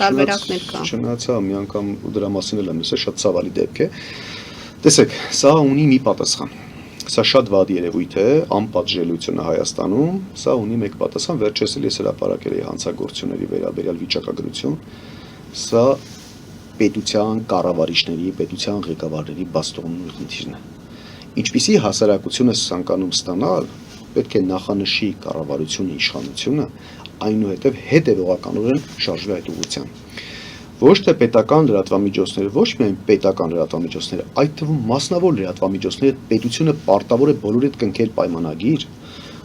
տարբերակներ կան։ Չնայած մի անգամ դրա մասին էլ եմ լսել, շատ ցավալի դեպք է։ Տեսեք, սա ունի մի պատասխան։ Սա շատ վատ երևույթ է, անպատժելիությունը Հայաստանում, սա ունի մեկ պատասխան, վերջերս ես հրապարակել էի հանցագործությունների վերաբերյալ վիճակագրություն։ Սա պետության կառավարիչների, պետության ղեկավարների բաստոնի խնդիրն է։ Ինչպիսի հասարակություն է ցանկանում ստանալ, պետք է նախանշի կառավարությունը, իշխանությունը, այնուհետև հետևողականորեն շարժվի այդ ուղղությամբ։ Ոչ թե պետական լրատվամիջոցները, ոչ միայն պետական լրատվամիջոցները, այդ թվում մասնավոր լրատվամիջոցները պետությունը պարտավոր է բոլորի հետ կնքել պայմանագիր,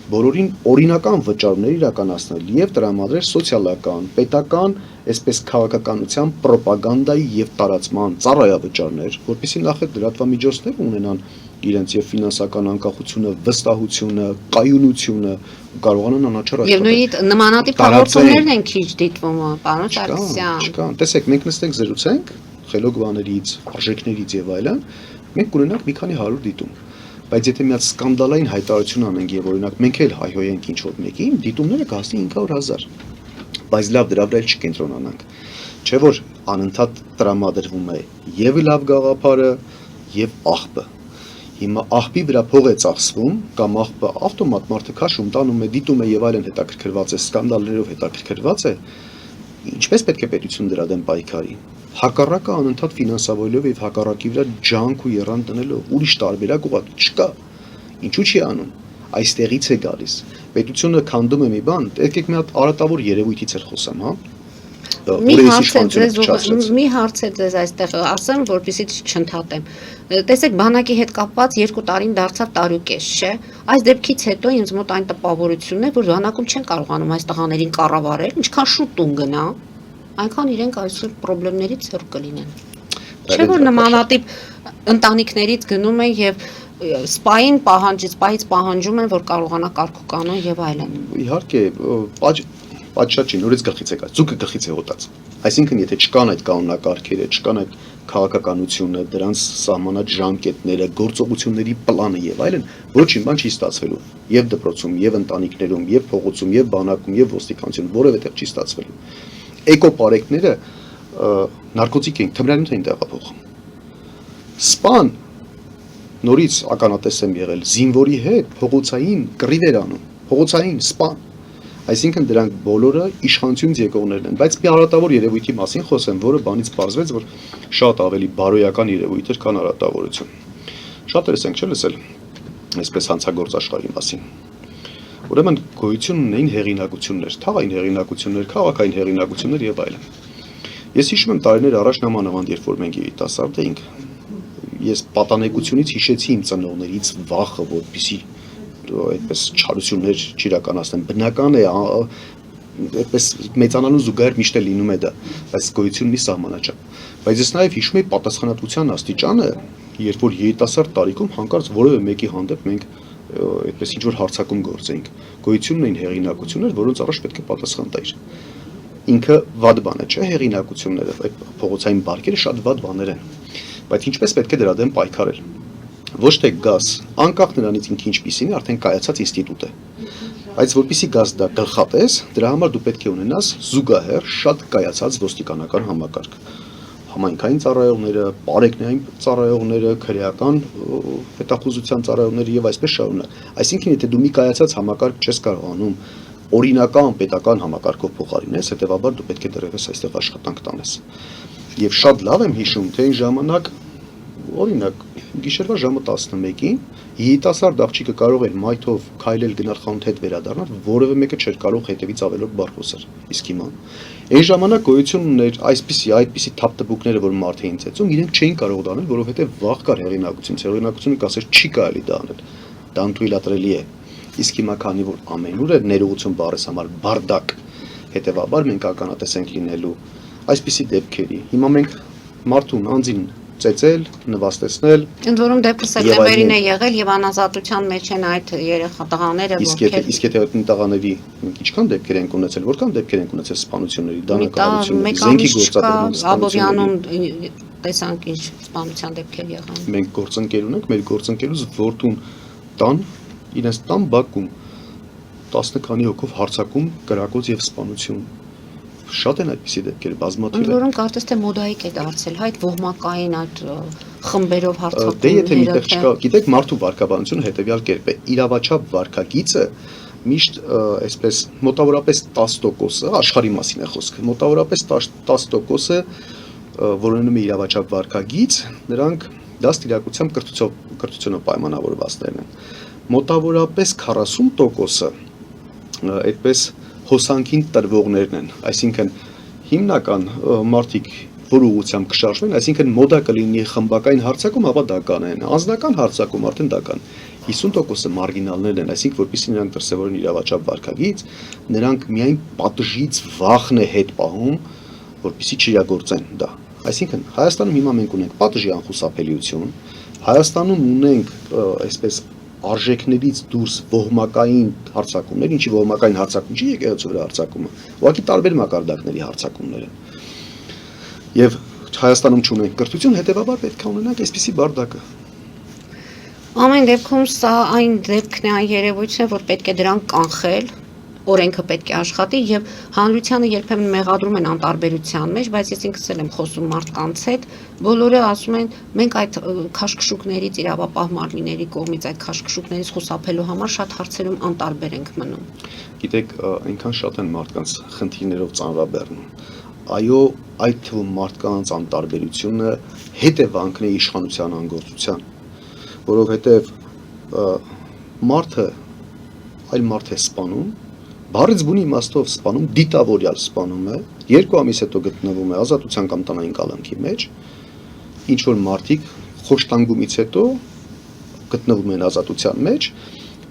բոլորին օրինական վճարումներ իրականացնել եւ տրամադրել սոցիալական, պետական, այսպես քաղաքականության պրոպագանդայի եւ տարածման ծառայավճարներ, որպեսզի նախ այդ լրատվամիջոցները ունենան իրենց եւ ֆինանսական անկախությունը, վստահությունը, կայունությունը կարողանան անաչառ աշխատել։ Եվ նույնիսկ նմանատիպ հաղորդումներն են քիչ դիտվում, պարոն Սարգսյան։ Չկան, տեսեք, մենք նստենք զրուցենք խելոք բաներից, արժեքներից եւ այլն, մենք կունենանք մի քանի 100 դիտում։ Բայց եթե մի հատ սկանդալային հայտարարություն անենք եւ օրինակ մենք էլ հայհոյենք ինչ-որ մեկին, դիտումները կհասնի 500,000։ Բայց լավ, դրա վրա չկենտրոնանանք։ Չէ՞ որ անընդհատ տրամադրվում է եւ լավ գաղափարը եւ աղբը։ Հիմա աղբի վրա փող է ծախսվում կամ աղբը ավտոմատ մարդը քաշում տանում է, դիտում է եւ այլն հետաքրքրված է, սկանդալներով հետաքրքրված է, ինչպես պետք է պետություն դրա դեմ պայքարի։ Հակառակը անընդհատ ֆինանսավորելով եւ հակառակի վրա ջանք ու երան տնելով, ուրիշ տարբերակ ուղղակի չկա։ Ինչու՞ չի անում։ Այստեղից է գալիս։ Պետությունը քանդում է մի բան, եկեք մի հատ արատավոր երևույթից էլ խոսեմ, հա։ Մի հարց է ձեզ այստեղ ասեմ, որպեսզի չընդհատեմ։ Տեսեք, բանակի հետ կապված 2 տարին դարձավ տարուկես, չէ՞։ Այս դեպքից հետո ինձ մոտ այն տպավորությունն է, որ բանակում չեն կարողանում այս տղաներին կառավարել, ինչքան շուտ տուն գնա, այնքան իրենք այսօր խնդիրներից հեռու կլինեն։ Չէ՞ որ նմանատիպ ընտանիքներից գնում են եւ սպային պահանջում են, որ կարողանա կարգուկանոն եւ այլն։ Իհարկե, պատշաճ չի, նորից գլխից է գալիս, ձուկը գլխից է հոտած։ Այսինքն, եթե չկան այդ կանոնակարգերը, չկան այդ քաղաքականությունը, դրանց սահմանած ժամկետները, գործողությունների պլանը եւ այլն, ոչինչ բան չի ստացվելու։ Եվ դպրոցում, եւ ընտանիքներում, եւ փողոցում, եւ բանակում, եւ ոստիկանությունում, որևէ տեղ չի ստացվելու։ Էկոպարեկները նարկոտիկ են, թմրանյութ են տեղափոխում։ Սպան նորից ականատես եմ եղել զինվորի հետ փողոցային կռիվեր անում, փողոցային սպան։ Այսինքն դրանք բոլորը իշխանությունից եկողներն են, բայց մի արատավոր երևույթի մասին խոսեմ, որը բանից պարզվեց, որ շատ ավելի բարոյական երևույթ էր, քան արատավորություն։ Շատերս ենք չէ՞ լսել այսպես հանցագործ աշխարհի մասին։ Ուրեմն գոյություն ունեին հեղինակություններ, թաղային հեղինակություններ, քաղաքային հեղինակություններ եւ այլն։ Ես հիշում եմ տարիներ առաջ նամանավանդ, երբ որ մենք երիտասարդ էինք, ես պատանեկությունից հիշեցի իմ ծնողներից վախը, որպեսզի այդպես չարություններ չիրականացնեն։ Բնական է, այդպես մեծանալու զուգահեռ միշտ է լինում է դա, բայց գոյություն ունի սահմանաչափ։ Բայց ես նաև հիշում եմ պատասխանատվության աստիճանը, երբ որ երիտասարդ տարիքում հանկարծ որևէ մեկի հանդեպ մենք այդպես ինչ որ հարցակում գործեինք։ Գոյություն ունեն հեղինակություններ, որոնց առաջ պետք է պատասխան տայր։ Ինքը վատ բան է, չէ՞, հեղինակությունները, այդ փողոցային բարկերը շատ վատ բաներ են։ Բայց ինչպես պետք է դրա դեմ պայքարել։ Ոչ թե գաս, անկախ նրանից ինքը ինչպիսին է, արդեն կայացած ինստիտուտ է։ Բայց որpիսի գաս դա գլխատես, դրա համար դու պետք է ունենաս զուգահեռ շատ կայացած ոստիկանական համակարգ։ համայնքային ծառայողները, բարեկնային ծառայողները, քրեական հետախուզության ծառայողները եւ այսպես շարունակ։ Այսինքն, եթե դու մի կայացած համակարգ չես կարողանում օրինական պետական համակարգով փոխարինես, հետեւաբար դու պետք է դեռևս այստեղ աշխատանք տանես։ Եվ շատ լավ եմ հիշում, թե այն ժամանակ, օրինակ, գիշերվա ժամը 11-ին երիտասարդ աղջիկը կարող էր մայթով քայլել գնալ խանութ հետ վերադառնալ, որևէ մեկը չէր կարող հետևից ավելորդ բառ խոսել։ Իսկ հիմա այն ժամանակ գոյություն ուներ այդպիսի թափտպուկները, որ մարդ էին ծեծում, իրենք չէին կարող դա անել, որովհետև վաղ կար հեղինակությունը կասեր չի կարելի դա անել։ Դա անթույլատրելի է։ Իսկ հիմա քանի որ ամենուր է ներողություն բառես համար բարդակ, հետեւաբար մենք ականատես ենք լինելու այսպիսի դեպքերի։ Հիմա մենք մարդուն անձին ծեծել, նվաստեցնել։ Ընդ որում դեպքը սեպտեմբերին է եղել եւ անազատության մեջ են այդ երեխա տղաները, Իսկ եթե այդ տղաների ինչքան դեպքեր են ունեցել, որքան դեպքեր են ունեցել սպանությունների, դանակահարությունների, զենքի գործադրման Աբովյանում տեսանք ինչ սպանության դեպքեր եղան։ Մենք գործընկեր ունենք, մեր գործընկերուց որդուն տան, իրենց տան բակում 10 քանի հոգով հարձակում, կրակոց եւ սպանություն։ Շատ են այդպիսի դեպքեր, բազմաթիվ են։ Որոնք կարծես թե մոդայիկ է դարձել, այդ ողմակային այդ խմբերով հարձակումները։ Դե եթե միտեղ չկա, գիտեք, մարդու վարքաբանությունը հետեւյալ կերպ է։ Իրավաչափ վարքագիծը միշտ այսպես մոտավորապես 10%-ը աշխարհի մասին է խոսքը։ Մոտավորապես 10%-ը որոնում է իրավաչափ վարքագիծ, նրանք դաստիարակությամբ կրթությունով պայմանավորվածներն են։ Մոտավորապես 40%-ը այդպես հոսանքին տրվողներն են, այսինքն հիմնական մարդիկ, որ ուղղությամբ կշարժվեն, այսինքն մոդա կլինի խմբակային հարձակում, ապա դա կանեն, անձնական հարձակում արդեն դա կան։ 50%-ը մարգինալներն են, այսինքն որպեսզի նրանք դրսևորեն իրավաչափ վարքագիծ, նրանք միայն պատժից վախն է հետ պահում, որպեսզի չիրագործեն դա։ Այսինքն Հայաստանում հիմա մենք ունենք պատժի անխուսափելիություն, Հայաստանում ունենք այսպես արժեքներից դուրս ողմակային հարձակումներ, ինչի ողմակային հարձակում չի եկեղեցու վրա հարձակումը, ուղղակի տարբեր մակարդակների հարձակումներ են։ Եվ Հայաստանում չունենք կրթություն, հետևաբար պետք է ունենանք այսպիսի բարդակը։ Ամեն դեպքում սա այն դեպքն է, այն երևույթն է, որ պետք է դրան կանխել, օրենքը պետք է աշխատի եւ հանրությանը երբեմն մեղադրում են անտարբերության մեջ, բայց ես ինքս էլ եմ խոսում մարդկանց հետ, բոլորը ասում են, մենք այդ քաշքշուկներից իրավապահ մարմինների կողմից այդ քաշքշուկներից խուսափելու համար շատ հարցերում անտարբեր ենք մնում։ Գիտեք, այնքան շատ են մարդկանց խնդիրներով ծանրաբեռնում։ Այո, այդ թվում մարդկանց անտարբերությունը հետևանքն է իշխանության անգործության, որովհետև մարդը այլ մարդ է սպանում, բառից բունի իմաստով սպանում, դիտավորյալ սպանում է, 2 ամիս հետո գտնվում է ազատության կամ տնային կալանքի մեջ, ինչ որ մարդիկ խոշտանգումից հետո գտնվում են ազատության մեջ,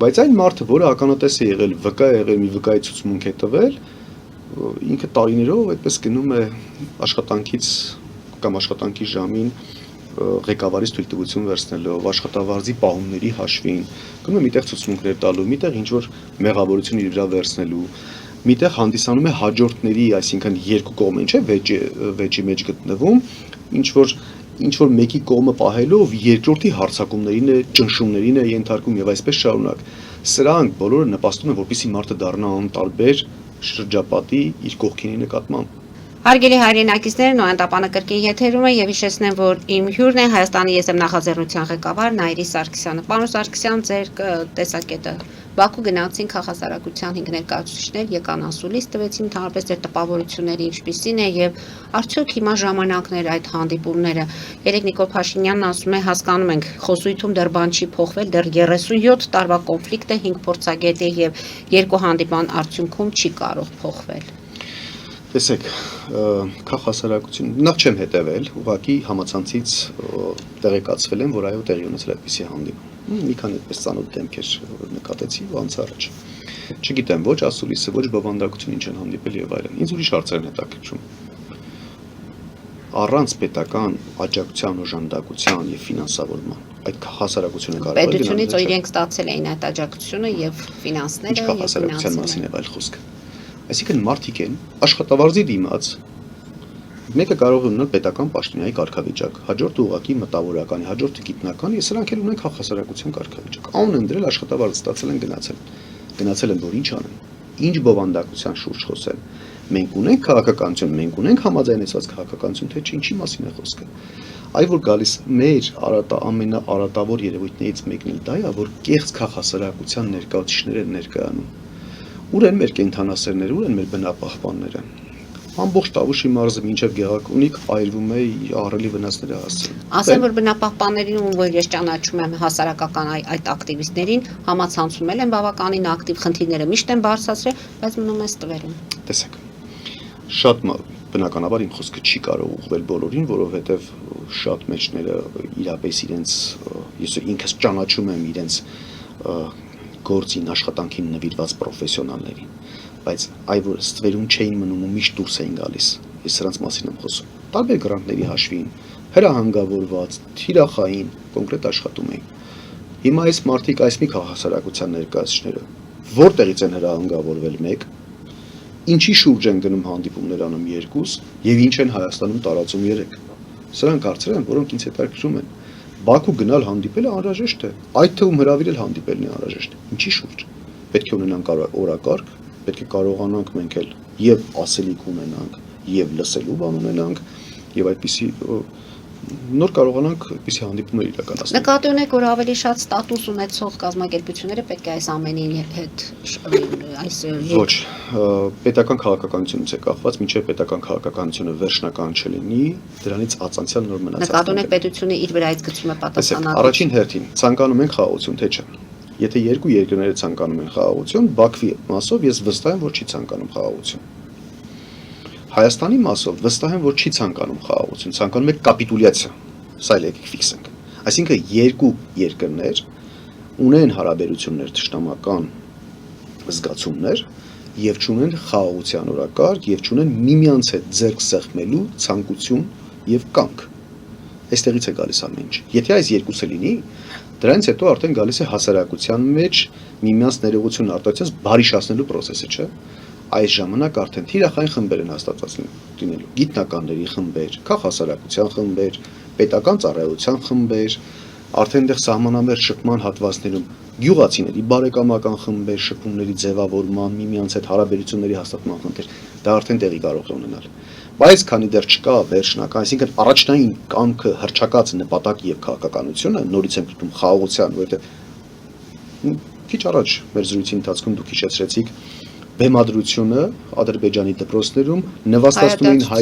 բայց այն մարդը, որը ականատես է եղել, վկա է եղել, մի վկայի ցուցմունք է տվել, ինքը տարիներով այդպես գնում է աշխատանքից կամ աշխատանքի ժամին ղեկավարից թույլտվություն վերցնելով, աշխատավարձի պահումների հաշվին, գնում է միտեղ ցուցմունքներ տալու, միտեղ ինչ որ մեղավորություն իր վրա վերցնելու, միտեղ հանդիսանում է հաջորդների, այսինքն երկու կողմեն, չէ, վեճի մեջ գտնվում, ինչ որ մեկի կողմը պահելով երկրորդի հարձակումներին է, ճնշումներին է ենթարկում եւ այսպես շարունակ։ Սրանք բոլորը նպաստում են, որպեսզի մարդը դառնա անտարբեր շրջապատի իր կողքինի նկատմամբ։ Հարգելի հայրենակիցներ, նոյանտապանակրկին եթերում է եւ հիշեցնեմ, որ իմ հյուրն է Հայաստանի ԵՍՄ նախաձեռնության ղեկավար Նայիրի Սարգսյանը։ Պարոն Սարգսյան, ձեր տեսակետը Բաքու գնացին քաղաքասարակության 5 ներկայացուցիչներ եկան ասուլիս, տվեցին ընդհանրապես ձեր տպավորությունները ինչպիսին է եւ արդյոք հիմա ժամանակներ այդ հանդիպումները։ Երեք Նիկոլ Փաշինյանն ասում է, հասկանում ենք, խոսույթում դեռ բան չի փոխվել, դեռ 37 տարվա կոնֆլիկտ է 5 փորձագետ է եւ 2 հանդիպման արդյունքում չի կարող փոխվել։ Տեսեք, քաղաքասարակություն նախ չեմ հետևել, ուղղակի համացանցից տեղեկացվել եմ, որ այո տեղի ունեցել այդպիսի հանդիպում։ Մի քանի այդպես ծանոթ դեմքեր նկատեցի ու անց առաջ։ Չգիտեմ, ոչ ասուլիսը, ոչ բովանդակություն ինչ են հանդիպել եւ այլն։ Ինձ ուրիշ հարցեր են հետաքրքրում։ Առանց պետական աջակցության, օժանդակության եւ ֆինանսավորման այդ քաղաքասարակությունը կարող է պետությունից իրենք ստացել էին այդ աջակցությունը եւ ֆինանսները եւ քաղաքասարակության մասին է այլ խոսքը։ Այսինքն մարդիկ են աշխատավարձի դիմաց, մեկը կարող է ունենալ պետական պաշտոնյայի կարգավիճակ, հաջորդը ուղղակի մտավորականի, հաջորդը գիտնական, եւ սրանք էլ ունեն քաղաքասարակության կարգավիճակ։ Անուն են դրել, աշխատավարձ ստացել են, գնացել են, որ ինչ անեն, ինչ բովանդակության շուրջ խոսեն, Մենք ունենք քաղաքականություն, մենք ունենք համաձայնեցված քաղաքականություն, թե ինչի մասին է խոսքը։ Այ որ գալիս մեր ամենաարատավոր երևույթներից մեկն է դա, որ կեղծ քաղաքասարակության ներկայացուցիչներ են ներկայանում։ Ուր են մեր կենդանասերները, ուր են մեր բնապահպանները։ Ամբողջ Տավուշի մարզը մինչև Գեղարքունիք այրվում է ահռելի վնասները հասցրել։ Ասեմ, որ բնապահպաններին, ում որ ես ճանաչում եմ հասարակական այդ ակտիվիստներին, համացանցումել են բավականին ակտիվ, խնդիրները միշտ են բարձրացրել, բայց մնում է ստվերում։ Տեսեք, շատ բնականաբար իմ խոսքը չի կարող ուղղվել բոլորին, որովհետև շատ մեջները իրապես իրենց, ես ինքս ճանաչում եմ իրենց գործին, աշխատանքին նվիրված պրոֆեսիոնալներին, բայց այ որ ստվերում չէին մնում ու միշտ դուրս էին գալիս, ես սրանց մասին եմ խոսում, տարբեր գրանտների հաշվին, հրահանգավորված, թիրախային, կոնկրետ աշխատում էին։ Հիմա այս մարդիկ, այս մի քաղաքասարակության ներկայացուցիչները, որտեղից են հրահանգավորվել մեկ, ինչի շուրջ են գնում հանդիպումներ անում 2 եւ ինչ են Հայաստանում տարածում 3։ Սրանք հարցեր են, որոնք ինձ հետաքրքրում են։ Բաքու գնալ հանդիպելը անհրաժեշտ է, այդ թվում հրավիրել հանդիպելն է անհրաժեշտ։ Ինչի շուրջ։ Պետք է ունենանք օրակարգ, պետք է կարողանանք մենք էլ եւ ասելիք ունենանք, եւ լսելու բան ունենանք, եւ այդպիսի նոր կարողանանք այդպիսի հանդիպումներ իրականացնել։ Նկատի ունեք, որ ավելի շատ ստատուս ունեցող կազմակերպությունները պետք է այս ամենի հետ այս Ոչ, պետական քաղաքականությունից է կախված, մինչև պետական քաղաքականությունը վերջնական չլինի, դրանից ածանցյալ նոր մնացած։ Նկատի ունեք, պետությունը իր վրայից գցում է պատասխանատվություն։ Առաջին հերթին ցանկանում ենք խաղաղություն, թե չէ։ Եթե երկու երկրները ցանկանում են խաղաղություն, Բաքվի մասով ես վստահ եմ, որ չի ցանկանում խաղաղություն։ Հայաստանի մասով վստահ եմ, որ չի ցանկանում խաղաղություն, ցանկանում է կապիտուլյացիա։ Սա էլ եկեք ֆիքսենք։ Այսինքն երկու երկրներ ունեն հարաբերություններ ճշտամական զգացումներ եւ ճունեն խաղաղության օրակարգ եւ ճունեն միմյանց հետ ձեռք սեղմելու ցանկություն եւ կամք։ Այստեղից է գալիս ամեն ինչ։ Եթե այս երկուսը լինի, դրանից հետո արդեն գալիս է հասարակության մեջ միմյանց ներողություն արտահայտած բարիշացնելու process-ը, չէ՞։ Այս ժամանակ արդեն թիրախային խմբեր են հաստատված լինելու, գիտնականների խմբեր, քաղաքասարակության խմբեր, պետական ծառայության խմբեր, արդեն դեռ սահմանամերձ շփման հատվածներում գյուղացիների բարեկամական խմբեր, շփումների ձևավորման, միմյանց հետ հարաբերությունների հաստատման խնդիր, դա արդեն տեղի կարող է ունենալ։ Բայց քանի դեռ չկա վերջնական, այսինքն առաջնային կամքը հռչակած նպատակ եւ քաղաքականությունը, նորից եմ գտնում խաղաղության, որովհետեւ քիչ առաջ մեր զրույցի ընթացքում դուք հիշեցրեցիք բեմադրությունը Ադրբեջանի դպրոցներում նվաստացնում էին հայ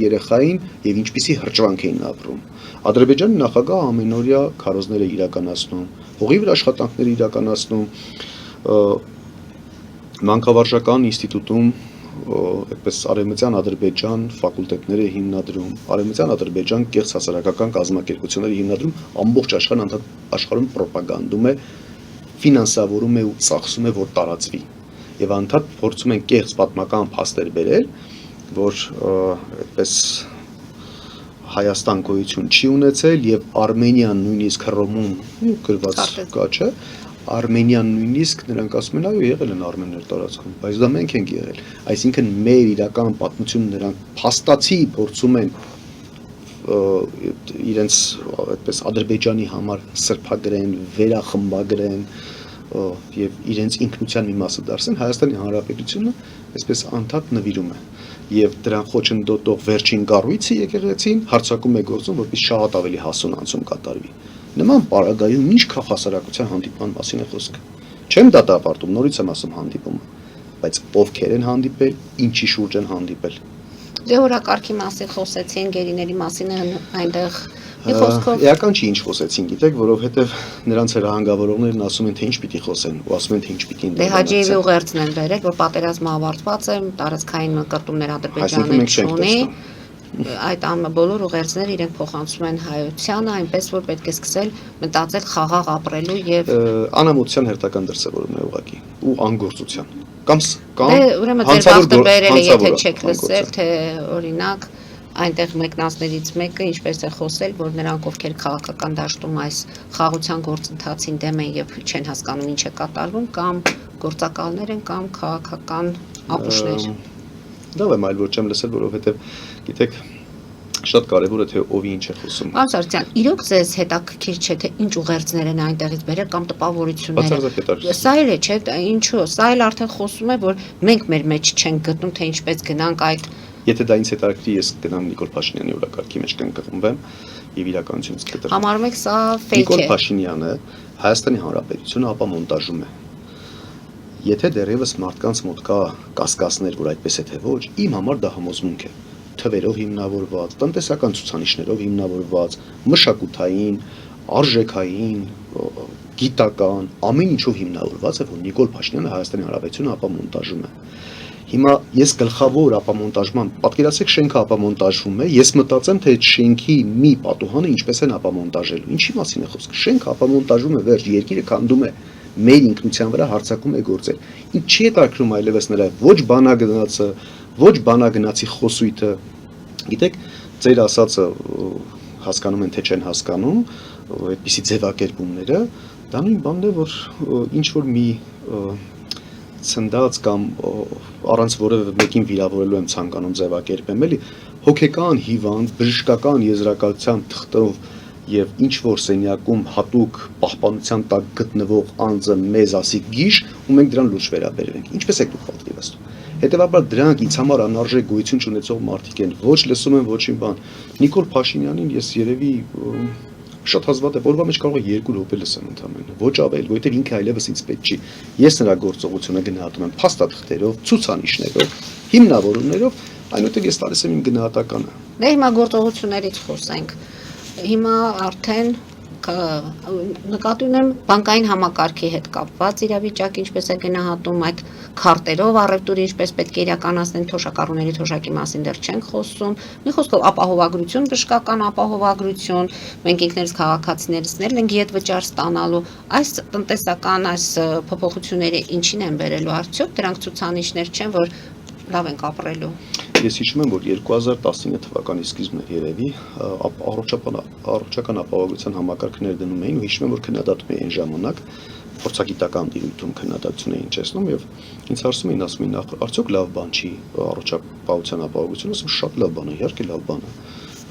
երեխային եւ ինչպիսի հրճվանք էին ապրում։ Ադրբեջանի նախագահը ամենօրյա քարոզներ է իրականացնում, հողի վրա աշխատանքներ իրականացնում, մանկավարժական ինստիտուտում այդպես արևմտյան Ադրբեջան ֆակուլտետներ է հիմնադրում, արևմտյան Ադրբեջան կեղծ հասարակական կազմակերպություններ է հիմնադրում, ամբողջ աշխարհում պրոպագանդում է, ֆինանսավորում է ու ծախսում է, որ տարածվի։ Եվ անդադ փորձում են կեղծ պատմական փաստեր բերել, որ այդպես Հայաստան գոյություն չի ունեցել եւ Արմենիան նույնիսկ Հռոմում գրված կա, չէ՞, Արմենիան նույնիսկ նրանք ասում են, այո, եղել են արմեններ տարածքում, բայց դա մենք ենք եղել։ Այսինքն մեր իրական պատմությունը նրանք փաստացի փորձում են իրենց այդպես Ադրբեջանի համար սրբագրեն, վերախմբագրեն եւ իրենց ինքնության մի մասը դարձան, Հայաստանի Հանրապետությունը այսպես անդադ նվիրում է եւ դրան խոչընդոտող վերջին կառույցը եկեղեցին հարձակում է գործում, որպես շատ ավելի հասուն անցում կատարվի։ Նման պարագայում ինչ քաղաքասարակության հանդիպման մասին է խոսքը։ Չեմ դատապարտում, նորից եմ ասում հանդիպումը, բայց ովքեր են հանդիպել, ինչի շուրջ են հանդիպել։ Դե օրակարգի մասին խոսեցին, գերիների մասին այնտեղ մի խոսքով Էական չի ինչ խոսեցին, գիտեք, որովհետև նրանց հրահանգավորողներն ասում են, թե ինչ պիտի խոսեն, ու ասում են, թե ինչ պիտի Դե Հաջիևի ուղերձն են բերել, որ պատերազմը ավարտված է, տարածքային կրտումներ Ադրբեջանը չունի։ Այդ բոլոր ուղերձները իրենք փոխանցում են հայությանը, այնպես որ պետք է սկսել մտածել խաղաղ ապրելու եւ անամոթության հերթական դրսևորումն է ուղղակի ու անգործության։ Կամ ուրեմն ձեր բախտը բերել է, եթե չեք լսել, թե օրինակ այնտեղ մեկնածներից մեկը ինչպես է խոսել, որ նրանք ովքեր քաղաքական դաշտում այս խաղաղության գործընթացին դեմ են եւ չեն հասկանում ինչ է կատարվում, կամ գործակալներ են, կամ քաղաքական ապուշներ։ Դա եմ այլ որ չեմ լսել, որովհետև գիտեք Շատ կարևոր է թե ովի ինչ է խոսում։ Պարոն Սարգսյան, իրոք ձեզ հետաքրքիր չէ թե ինչ ուղերձներ են այնտեղից բերել կամ տպավորությունները։ Բացարձակ հետաքրքիր։ Սա էլ է, չէ՞, ինչու։ Սա էլ արդեն խոսում է, որ մենք մեր մեջ չենք գտնում, թե ինչպես գնանք այդ։ Եթե դա ինձ հետաքրքրի, ես գնամ Նիկոլ Փաշինյանի օրակարգի մեջ կընկղմվեմ եւ իրականությունից կտրեմ։ Համարում եք սա ֆեյք Նիկոլ է։ Փաշինյանը Հայաստանի Հանրապետությունը ապա մոնտաժում է։ Եթե դեռևս մարդկանց մոտ կա կասկածներ, որ այդպես է թե ոչ, իմ համար դա համոզմունք է։ Թվերով հիմնավորված, տնտեսական ցուցանիշներով հիմնավորված, մշակութային, արժեքային, գիտական, ամեն ինչով հիմնավորված է, որ Նիկոլ Փաշինյանը Հայաստանի Հանրապետությունը ապա մոնտաժում է։ Հիմա ես գլխավոր ապամոնտաժման, պատկերացրեք շենքը ապամոնտաժվում է, ես մտածեմ թե այդ շենքի մի պատուհանը ինչպես են ապամոնտաժելու։ Ինչի մասին է խոսքը։ Շենքը ապամոնտաժվում է, վերջ, երկիրը քանդում է մեր ինքնության վրա հարձակում է գործել։ Ինչ չի հետաքրում այլևս նրա ոչ բանագնացը, ոչ բանագնացի խոսույթը։ Գիտեք, ձեր ասածը հասկանում են թե չեն հասկանում, այդպիսի ձևակերպումները, դա նույն բանն է, որ ինչ որ մի ցնդած կամ առանց որևէ մեկին վիրավորելու եմ ցանկանում ձևակերպեմ, էլի հոգեկան հիվանդ, բժշկական եզրակացության թղթով եւ ինչ որ սենյակում հատուկ պահպանության տակ գտնվող անձը մեզ ասի գիշ ու մենք դրան լուրջ վերաբերվենք։ Ինչպես եք դուք պատկերացնում։ Հետևաբար դրանք ինձ համար անարժեք գոյություն չունեցող մարդիկ են։ Ոչ լսում են ոչինչ բան։ Նիկոլ Փաշինյանին ես երևի շատ հազվադեպ օրվա մեջ կարող է 2 րոպե լսեմ ընդամենը, ոչ ավել, որովհետև ինքը այլևս ինձ պետք չի։ Ես նրա գործողությունը գնահատում եմ փաստաթղթերով, ցուցանիշներով, հիմնավորումներով, այնուհետև ես տալիս եմ իմ գնահատականը։ Դե հիմա գործողություններից խոսենք։ Հիմա արդեն նկատի ունեմ բանկային համակարգի հետ կապված իրավիճակ, ինչպես է գնահատում այդ քարտերով առևտուրը ինչպես պետք է իրականացնեն թոշակառուների թոշակի մասին դեռ չենք խոսում։ Մի խոսքով ապահովագրություն, բժշկական ապահովագրություն, մենք ինքներս քաղաքացիներս ենք ետ վճար ստանալու։ Այս տնտեսական այս փոփոխությունները ինչին են բերելու արդյոք դրանք ցուցանիշներ չեն, որ լավ ենք ապրելու։ Ես հիշում եմ, որ 2019 թվականի սկիզբն էր երևի առողջական ապահովության համակարգներ դնում էին ու հիշում եմ, որ քննադատում էին ժամանակ փորձագիտական դիրույթում քննադատություն էին ճեցնում եւ ինձ հարցում էին, ասում էին, արդյոք լավ բան չի առողջապահության ապահովությունը, ասում շատ լավ բան է, իհարկե լավ բան է,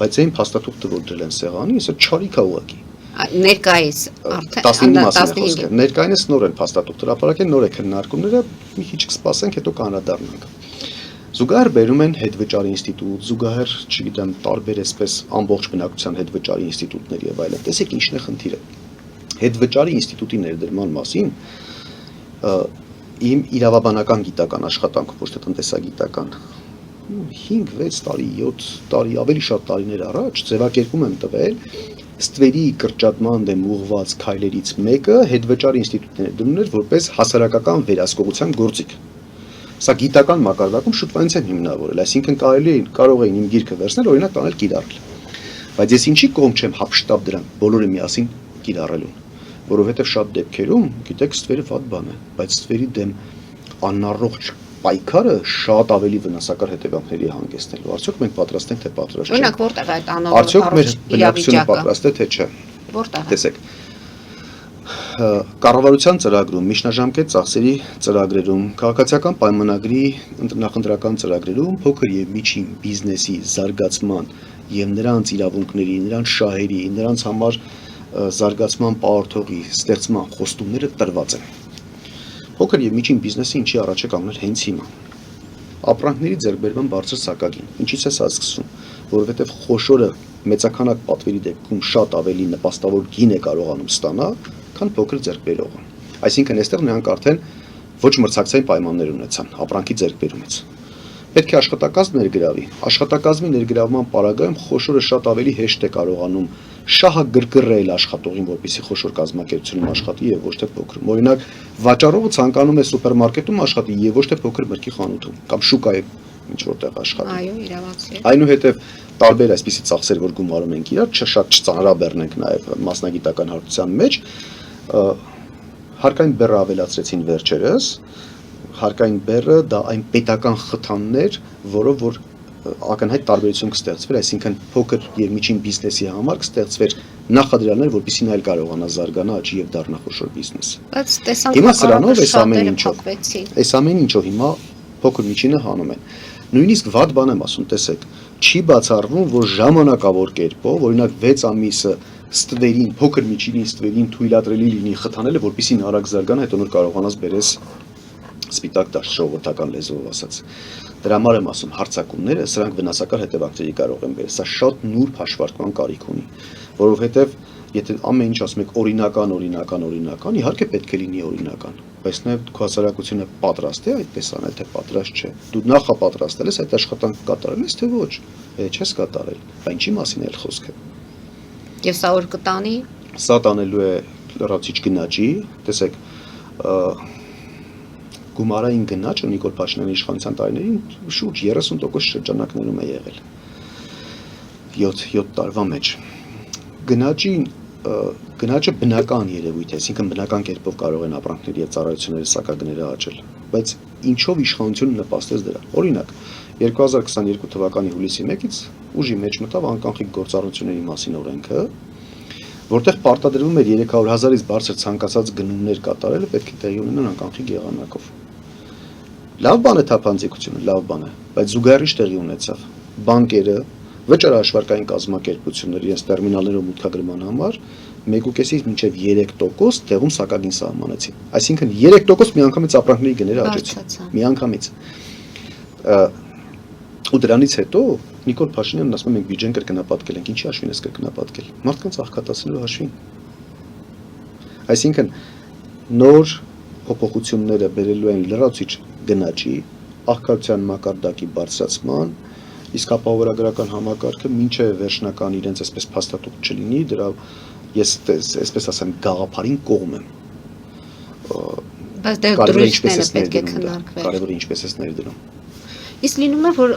բայց այն փաստաթուղթը որ դրել են սեղանի, այսօր չարիք է ուղղակի։ Ներկայիս արդեն 15-ի մասին է խոսքը։ Ներկայինս նոր են փաստաթուղթ հրապարակել, նոր է քննարկումները, մի քիչ կսպասենք, հետո կանրադառնանք։ Զուգահեռ բերում են հետվճարի ինստիտուտ, զուգահեռ, չգիտեմ, տարբեր այսպես ամբողջ բնակության հետվճարի ինստիտուտներ եւ այլն։ Տեսեք ինչն է խնդիրը։ Հետվճարի ինստիտուտի ներդրման մասին իմ իրավաբանական գիտական աշխատանքով, ոչ թե տնտեսագիտական 5-6 տարի, 7 տարի, ավելի շատ տարիներ առաջ ձևակերպում եմ տվել ստվերի կրճատման դեմ ուղղված քայլերից մեկը հետվճարի ինստիտուտի ներդրումն էր որպես հասարակական վերահսկողության գործիք։ Սա գիտական մակարդակում շուտվանից են հիմնավորել, այսինքն կարող էին իմ գիրքը վերցնել, օրինակ տանել կիրառել։ Բայց ես ինչի կողմ չեմ հապշտապ դրան բոլորը միասին կիրառելուն, որովհետև շատ դեպքերում, գիտեք, ստվերը վատ բան է, բայց ստվերի դեմ անառողջ պայքարը շատ ավելի վնասակար հետևանքների հանգեցնելու։ Արդյոք մենք պատրաստ ենք թե պատրաստ չենք։ Օրինակ որտեղ է այդ անորոշ Արդյոք մեր բնակչությունը պատրաստ է թե չէ։ Որտեղ է։ Տեսեք, կառավարության ծրագրում, միջնաժամկետ ծախսերի ծրագրերում, քաղաքացիական պայմանագրի նախընտրական ծրագրերում փոքր եւ միջին բիզնեսի զարգացման եւ նրանց իրավունքների, նրանց շահերի, նրանց համար զարգացման պարտողի ստեղծման խոստումները տրված են։ Փոքր եւ միջին բիզնեսը ինչի առաջ է կանգնել հենց հիմա։ Ապրանքների ձեռքբերման բարձր սակագին։ Ինչից է սա սկսվում, որովհետեւ խոշորը մեծականակ պատվերի դեպքում շատ ավելի նպաստավոր գին է կարողանում ստանալ, քան փոքր ձեռքբերողը։ Այսինքն այստեղ նրանք արդեն ոչ մրցակցային պայմաններ ունեցան ապրանքի ձեռքբերումից։ Պետք է աշխատակազմ ներգրավի։ Աշխատակազմի ներգրավման պարագայում խոշորը շատ ավելի հեշտ է կարողանում շահագրգռել աշխատողին, որպեսզի խոշոր կազմակերպությունում աշխատի եւ ոչ թե փոքր։ Օրինակ, վաճառողը ցանկանում է սուպերմարկետում աշխատի եւ ոչ թե փոքր մրգի խանութում կամ շուկայում ինչ որտեղ աշխատի։ Այո, իրավացի։ Այնուհետև տարբեր այսպիսի ծախսեր, որ գումարում ենք իրար, շատ չծանրաբեռնենք նաեւ մասնագիտական հարցության մեջ, հարկային բեռը ավելացրեցին վերջերս, հարկային բեռը դա այն պետական խթաններ, որով որ ակնհայտ տարբերություն կստեղծվեր, այսինքն փոքր եւ միջին բիզնեսի համար կստեղծվեր նախադրյալներ, որպեսզի նա էլ կարողանա զարգանալ, աճի եւ դառնա խոշոր բիզնես։ Բայց տեսանք Հիմա սրանով այս ամեն ինչով, փակվեցին։ այս ամեն ինչով հիմա փոքր միջինը հանում են։ Նույնիսկ վատ բան եմ ասում, տեսեք, չի բացառվում, որ ժամանակավոր կերպով, օրինակ 6 ամիսը ստվերին, փոքր միջինի ստվերին թույլատրելի լինի խթանելը, որպեսզի նա արագ զարգանա, հետո նոր կարողանաս բերես սպիտակ դաշտ ժողովրդական լեզվով ասած։ Դրա համար եմ ասում, հարձակումները սրանք վնասակար հետևանքների կարող են բերել։ Սա շատ նուրբ հաշվարկման կարիք ունի, որովհետև եթե ամեն ինչ ասում եք օրինական, իհարկե պետք է լինի օրինական, բայց նաև քո հասարակությունը պատրաստ է այդպես անել, թե պատրաստ չէ։ Դու նախապատրաստել ես, այդ աշխատանքը կատարել ես, թե ոչ, չես կատարել, բա ինչի մասին է խոսքը։ Եվ սա որ կտանի։ Սա տանելու է լրացիչ գնաճի, տեսեք, գումարային գնաճը Նիկոլ Փաշինյանի իշխանության տարիներին շուրջ 30% շրջանակներում է եղել։ 7 տարվա մեջ։ Գնաճը բնական երևույթ է, այսինքն բնական կերպով կարող են ապրանքների եւ ծառայությունների սակագները աճել, բայց ինչով իշխանությունը նպաստեց դրան։ Օրինակ, 2022 թվականի հուլիսի 1-ից ուժի մեջ մտավ անկանխիկ գործառույթների մասին օրենքը, որտեղ պարտադրվում էր 300,000-ից բարձր ցանկացած գնումներ կատարելը պետք է տեղի ունենան անկանխիկ եղանակով։ Լավ բան է թափանցիկությունը, լավ բան է, բայց զուգահեռ տեղի ունեցավ։ Բանկերը, վճարաշվարկային կազմակերպությունները իրենց տերմինալներով մուտքագրման համար 1.5-ից մինչև 3% տեղում սակագին սահմանեցին։ Այսինքն 3% միանգամից ապրանքների գները աճեցին։ Միանգամից։ Ու դրանից հետո Նիկոլ Փաշինյանն ասում է մենք բյուջեն կրկնապատկել ենք։ Ինչի հաշվին է կրկնապատկել։ Մարդկանց աղքատացնելու հաշվին։ Այսինքն նոր փոփոխությունները բերելու են լրացիչ գնաճի, աղքատության մակարդակի բարձրացման, իսկ ապահովագրական համակարգը մինչև վերջնական իրենց այսպես փաստաթուղթ չլինի, դրա ես այսպես ասեմ գաղափարին կողմ եմ։ Բայց դեռ դրույթները պետք է քննարկվեն։ Կարևորը ինչպես է ներդրում։ Իսկ լինում է, որ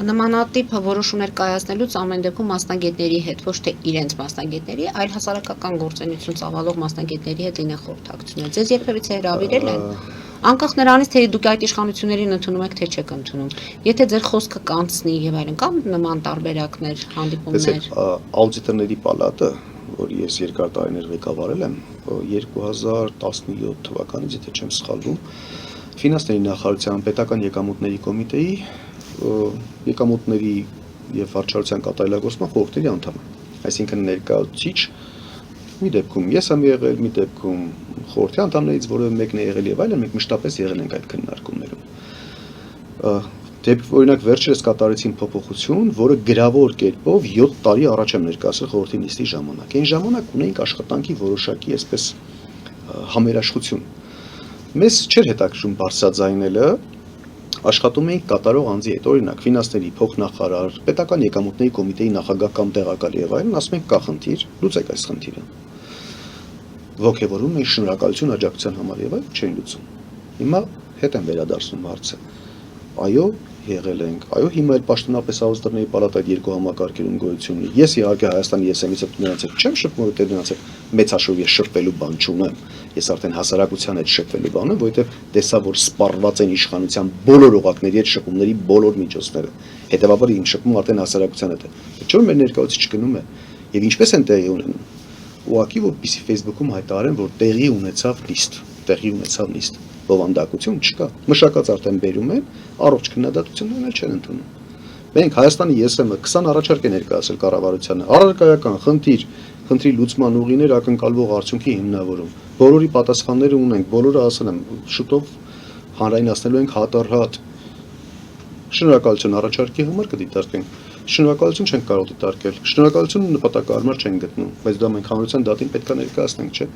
նմանատիպ որոշումներ կայացնելուց ամեն դեպքում մասնագետների հետ, ոչ թե իրենց մասնագետների, այլ հասարակական գործունեություն ծավալող մասնագետների հետ լինեն խորհրդակցություններ։ Ձեզ երբևիցե հրավիրել են։ Անկախ նրանից, թե դուք այդ իշխանություններին ընդունում եք, թե չեք ընդունում։ Եթե ձեր խոսքը կանցնի եւ այլն, կամ նման տարբերակներ, հանդիպումներ։ Աուդիտորների պալատը, որ ես երկար տարիներ ղեկավարել եմ, 2017 թվականից, եթե չեմ սխալվում, Ֆինանսների նախարարության պետական եկամուտների կոմիտեի եկամուտների եւ վարչարության կատարելագործման խորհրդերի անդամ եմ։ Այսինքն ներկայացուցիչ մի դեպքում ես եմ եղել, մի դեպքում խորհրդի անդամներից որևէ մեկն է եղել եւ այլն, մենք մշտապես եղել ենք այդ քննարկումներում։ Դեպք օրինակ վերջերս կատարեցին փոփոխություն, որը գրավոր կերպով 7 տարի առաջ եմ ներկայացրել խորհրդի նիստի ժամանակ։ Այն ժամանակ ունեինք աշխատանքի որոշակի այսպես համերաշխություն։ Մեզ չէր հետաքրում բարձրաձայնելը, աշխատում էինք կատարող անձի հետ, օրինակ ֆինանսների փոխնախարար, պետական եկամուտների կոմիտեի նախագահ կամ տեղակալ եւ այլն, ասում ենք կա խնդիր, լուծեք այս խնդիրը։ Ոգևորում ենք շնորհակալություն աջակցության համար եւ այլն, չեն լուծում։ Հիմա հետ են վերադարձնում հարցը։ Այո, եղել ենք, այո, հիմա էլ պաշտոնապես աուդիտորների պալատը այդ երկու համակարգերում գոյություն ունի։ Ես իհարկե Հայաստանի ԵՍՄ-ից նրանց հետ չեմ շփվում, որտեղ նրանց հետ մեծ հաշվով ես շփվելու բան չունեմ։ Ես արդեն հասարակության հետ շփվելու բան եմ, որովհետև տեսա, որ սպառված են իշխանության բոլոր օղակների հետ շփումների բոլոր միջոցները։ Հետևաբար իմ շփումը արդեն հասարակության հետ է։ Չէ՞ որ մեր ներկայացուցիչ գնում է եւ ինչպես են տեղի ունենում։ Ուղղակի որպեսի Facebook-ում հայտարարեն, որ տեղի ունեցավ նիստ, բովանդակություն չկա։ Մշակած արդեն բերում են, առողջ քննադատություններն էլ չեն ընդունում։ Մենք Հայաստանի ԵՍՄ 20 առաջարկ է ներկայացրել կառավարությանը, առարկայական խնդրի լուծման ուղիներ ակնկալվող արդյունքի հիմնավորում։ Բոլորի պատասխանները ունենք, բոլորը ասել եմ, շուտով հանրայնացնելու ենք հատ-առ-հատ։ Շնորհակալություն առաջարկի համար կդիտարկենք։ Շնորհակալություն չենք կարող դիտարկել։ Շնորհակալությունը նպատակահարմար չենք գտնում, բայց դա մենք հանրության դատին պետք է ներկայացնենք, չէ՞։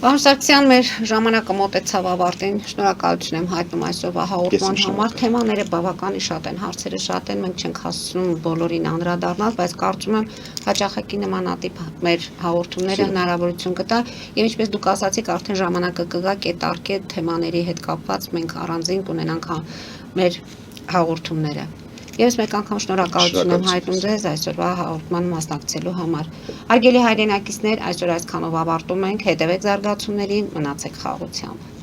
Պարոն Սարգսյան, մեր ժամանակը մոտեցավ ավարտին։ Շնորհակալություն եմ հայտնում այսօրվա հաղորդման համար։ Թեմաները բավականին շատ են, հարցերը շատ են, մենք չենք հասցնում բոլորին անդրադառնալ, բայց կարծում եմ հաճախակի նմանատիպ մեր հաղորդումները հնարավորություն կտա, եւ ինչպես դուք ասացիք, արդեն ժամանակը կգա կետարկե թեմաների հետ կապված մենք առանձին կունենանք մեր հաղորդումները։ Եվս մեկ անգամ շնորհակալություն եմ հայտնում ձեզ այսօրվա հաղորդման մասնակցելու համար։ Հարգելի հայրենակիցներ, այսօր այսքանով ավարտում ենք, հետևեք զարգացումներին, մնացեք խաղաղությամբ։